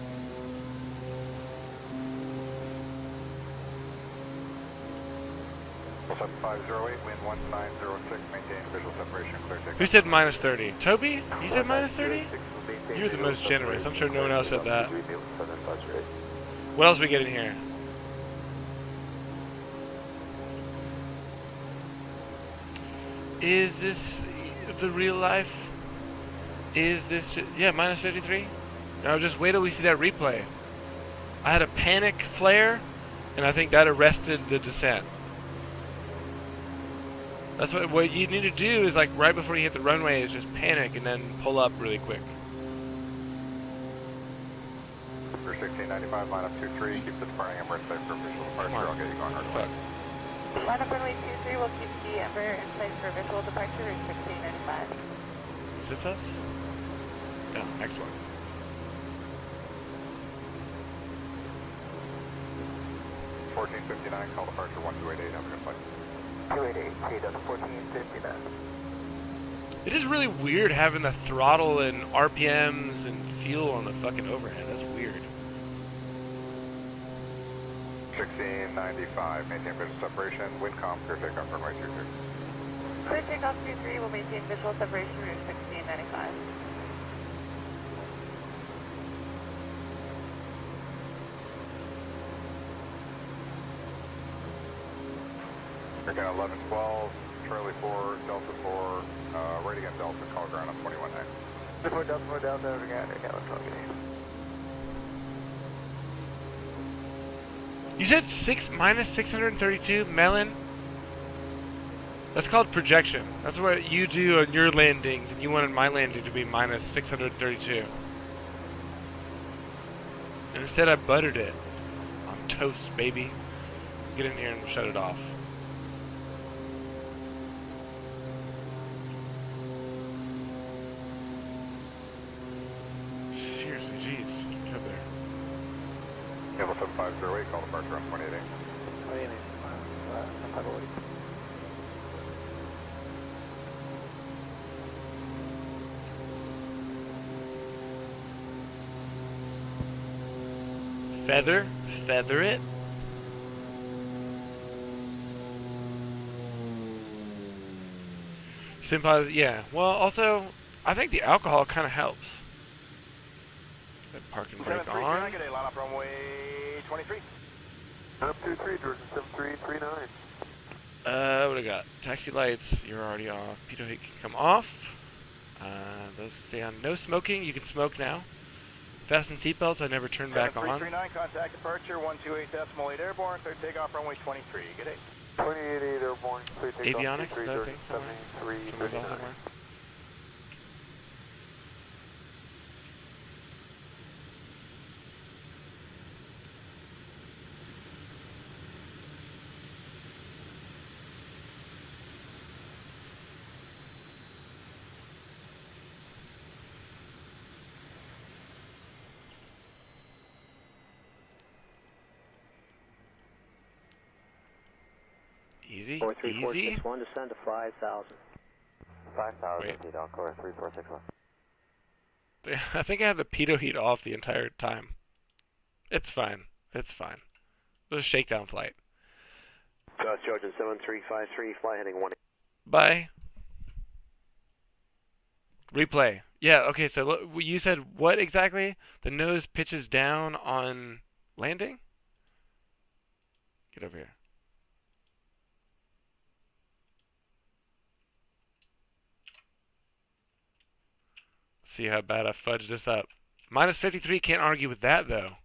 Well, 7508, wind 1906, maintain visual separation, clear takeoff. Who said minus 30? Toby? You said minus 30? You're the most generous. I'm sure no one else said that. What else we get in here? Is this the real life? Is this yeah, minus 53? No, just wait till we see that replay. I had a panic flare, and I think that arrested the descent. That's what you need to do is, like, right before you hit the runway is just panic and then pull up really quick. For 1695, line up 23, keep the departing Emirates safe for visual departure. I'll get you going hard way. Line up runway 23, we'll keep the Embraer in place for visual departure at 1695. Is this us? No, next one. $14.59, call departure 1288, have a good flight. 288, T, 1459. It is really weird having the throttle and RPMs and fuel on the fucking overhead. That's weird. 1695, maintain visual separation, wind calm, clear takeoff, runway 23. Clear takeoff 23, we'll maintain visual separation route 1695. Again, 1112, Charlie 4, Delta 4, right again Delta, call ground on 21-9. Before Delta, again, let's go get in. You said minus 632, Melon? That's called projection. That's what you do on your landings, and you wanted my landing to be minus 632. And instead I buttered it. On toast, baby. Get in here and shut it off. Seriously, jeez. Get up there. Level 7508, call departure on 28-8. Feather it. Simple, yeah. Well, also, I think the alcohol kind of helps. That parking brake on. Good day, line up runway 23. Up 23, Georgia 7339. What do I got? Taxi lights, you're already off. Pitot heat can come off. Those stay on. No smoking, you can smoke now. Fasten seatbelts, I never turn back on. 339, contact departure, 128.8 airborne, clear takeoff, runway 23. Good day. 28 airborne, clear takeoff. Avionics, is that a thing somewhere? Somewhere. Easy, easy. 43461, descend to 5,000. 5,000, Wait. feet, Encore 3461. I think I have the pitot heat off the entire time. It's fine. It's fine. It was a shakedown flight. South Georgia 7353, fly heading 1. Bye. Replay. Yeah, okay, so look, you said what exactly? The nose pitches down on landing? Get over here. See how bad I fudged this up. Minus 53, can't argue with that, though.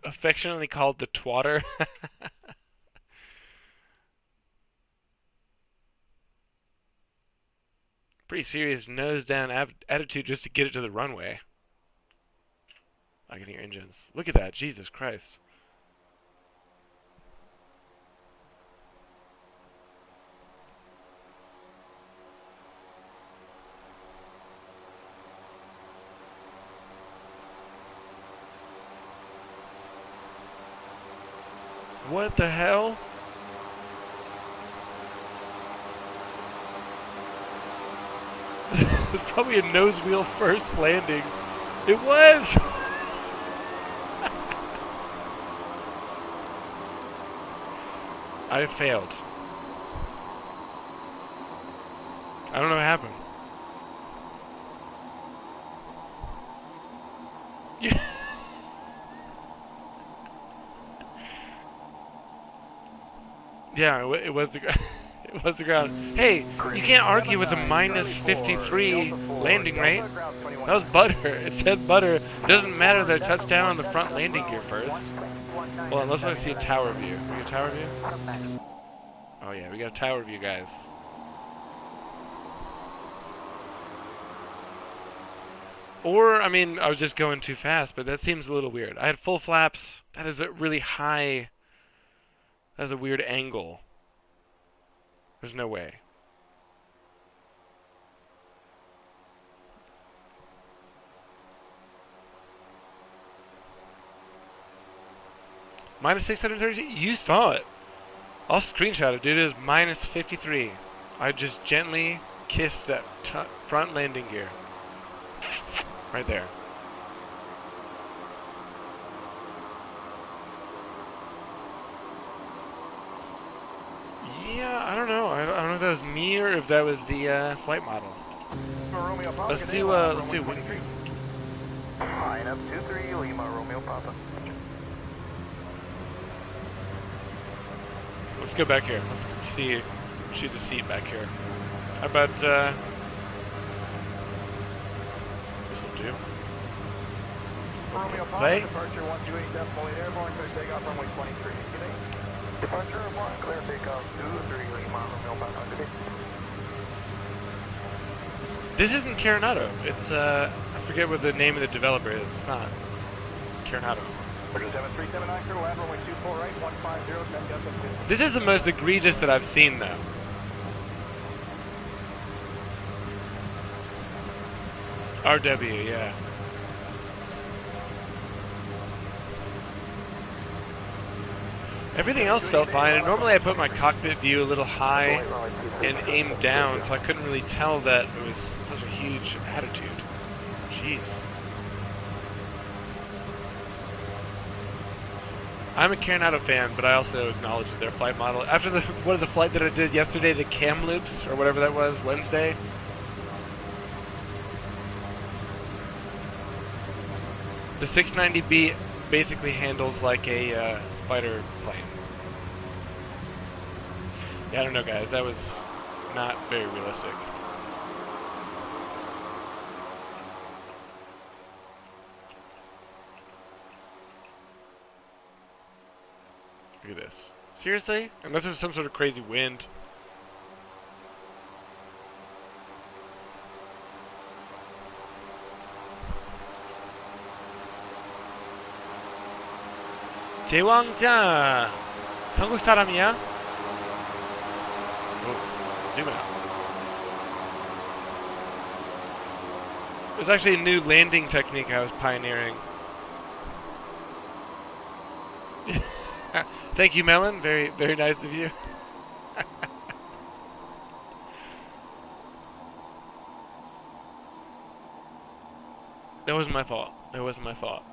Affectionately called the twatter. Pretty serious nose down attitude just to get it to the runway. I can hear engines. Look at that, Jesus Christ. What the hell? It was probably a nose wheel first landing. It was! I failed. I don't know what happened. Yeah. Yeah, it was the it was the ground. Hey, you can't argue with a minus 53 landing rate. That was butter. It said butter. It doesn't matter that it touched down on the front landing gear first. Well, unless I see a tower view. We got a tower view? Oh yeah, we got a tower view, guys. Or, I mean, I was just going too fast, but that seems a little weird. I had full flaps. That is a really high... That's a weird angle. There's no way. Minus 630? You saw it. I'll screenshot it, dude. It is minus 53. I just gently kissed that front landing gear. Right there. Yeah, I don't know. I don't know if that was me or if that was the flight model. Let's do wing creep. Line up 23 Lima Romeo Papa. Let's go back here. Let's see. Choose a seat back here. How about this will do. Romeo Papa, Play. departure 128.8 airborne, clear takeoff runway 23. Good day. Departure of 1, clear takeoff 23 Lima Romeo Papa. Good day. This isn't Carenado. It's I forget what the name of the developer is. It's not Carenado. 7379, clear land runway 24 right, 150, 10 Delta. This is the most egregious that I've seen, though. RW, yeah. Everything else felt fine, and normally I put my cockpit view a little high and aim down, so I couldn't really tell that it was such a huge attitude. Jeez. I'm a Carenado fan, but I also acknowledge their flight model. After the flight that I did yesterday, the Kamloops, or whatever that was, Wednesday. The 690B basically handles like a fighter plane. Yeah, I don't know, guys. That was not very realistic. Look at this. Seriously? Unless there's some sort of crazy wind. 제왕자 한국 사람이야? Zoom out. There's actually a new landing technique I was pioneering. Thank you, Melon. Very, very nice of you. That wasn't my fault. That wasn't my fault.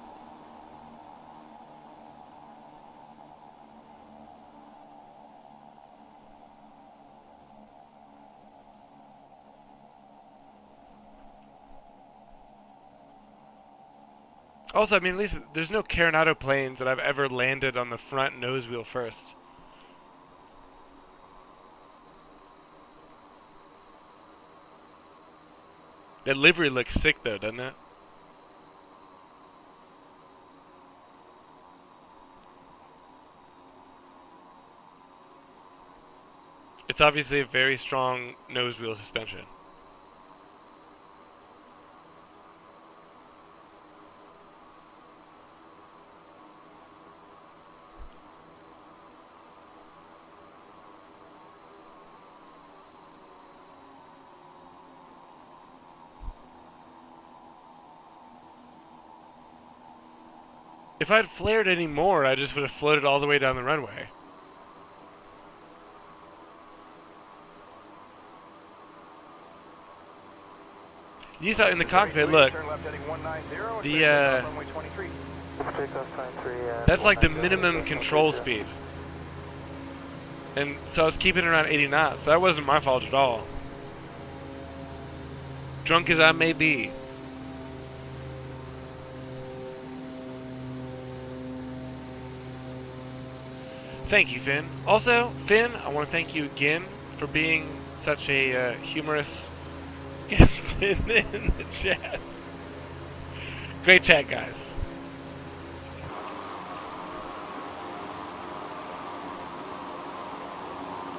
Also, I mean, at least there's no Carenado planes that I've ever landed on the front nose wheel first. That livery looks sick, though, doesn't it? It's obviously a very strong nose wheel suspension. If I'd flared any more, I just would have floated all the way down the runway. You saw in the cockpit, look. That's like the minimum control speed. And so I was keeping it around 80 knots. So that wasn't my fault at all. Drunk as I may be. Thank you, Finn. Also, Finn, I want to thank you again for being such a humorous guest in the chat. Great chat, guys.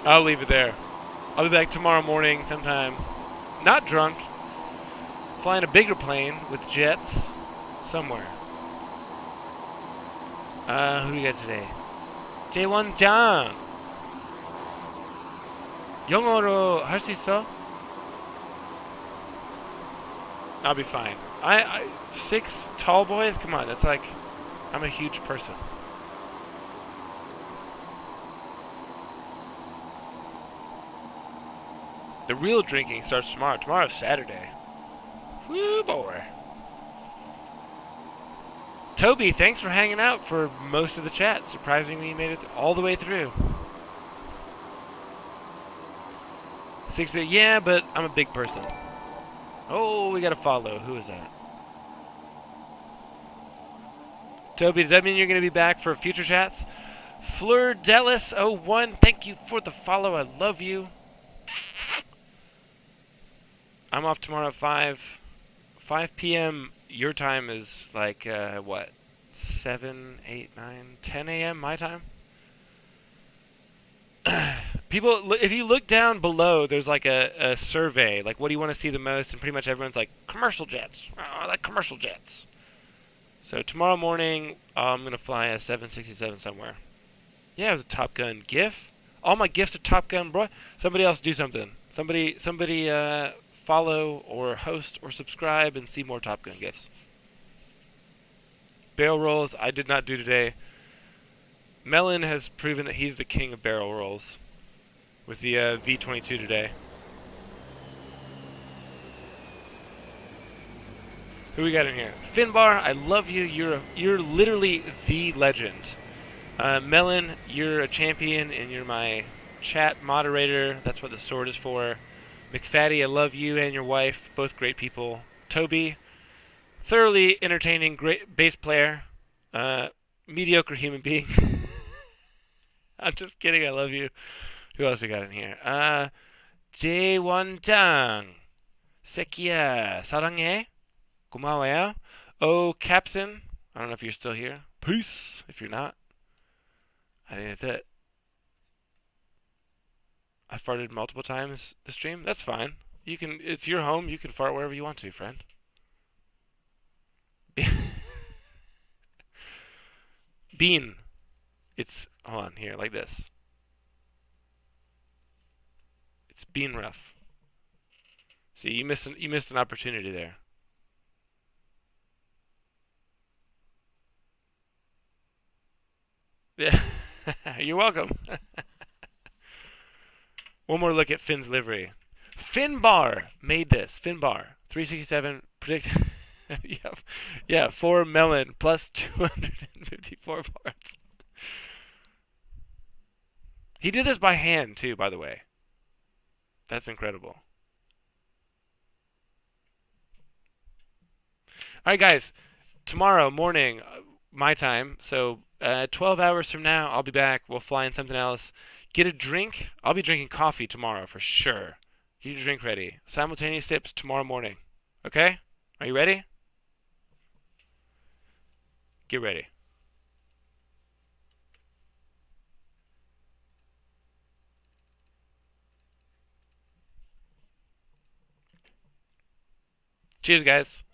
I'll leave it there. I'll be back tomorrow morning sometime. Not drunk. Flying a bigger plane with jets somewhere. Who do we got today? J1장. 영어로 할 수 있어? I'll be fine. I 6 tall boys? Come on, that's like, I'm a huge person. The real drinking starts tomorrow. Tomorrow's Saturday. Woo, boy. Toby, thanks for hanging out for most of the chat. Surprisingly, you made it all the way through. 6-bit, yeah, but I'm a big person. Oh, we got to follow. Who is that? Toby, does that mean you're going to be back for future chats? Fleur-Delis01, thank you for the follow. I love you. I'm off tomorrow at 5 p.m. Your time is like, what? 7, 8, 9, 10 a.m. my time? People, if you look down below, there's like a survey, like what do you want to see the most, and pretty much everyone's like, commercial jets. Oh, I like commercial jets. So tomorrow morning, I'm going to fly a 767 somewhere. Yeah, it was a Top Gun GIF. All my GIFs are Top Gun, bro. Somebody else do something. Somebody, follow or host or subscribe and see more Top Gun GIFs. Barrel rolls, I did not do today. Melon has proven that he's the king of barrel rolls with the V22 today. Who we got in here? Finbar, I love you. You're literally the legend. Melon, you're a champion and you're my chat moderator. That's what the sword is for. McFaddy, I love you and your wife. Both great people. Toby, thoroughly entertaining, great bass player. Mediocre human being. I'm just kidding. I love you. Who else we got in here? J1장. 세키야, 사랑해. 고마워요. Oh, Capson. I don't know if you're still here. Peace. If you're not, I think that's it. I farted multiple times this stream. That's fine. You can. It's your home. You can fart wherever you want to, friend. Bean. It's hold on here like this. It's bean rough. See, you missed an opportunity there. Yeah. You're welcome. One more look at Finn's livery. Finbar made this. Finbar 367 predict. yeah, 4 melon plus 254 parts. He did this by hand too, by the way. That's incredible. All right, guys. Tomorrow morning, my time. So 12 hours from now, I'll be back. We'll fly in something else. Get a drink. I'll be drinking coffee tomorrow for sure. Get your drink ready. Simultaneous sips tomorrow morning. Okay? Are you ready? Get ready. Cheers, guys.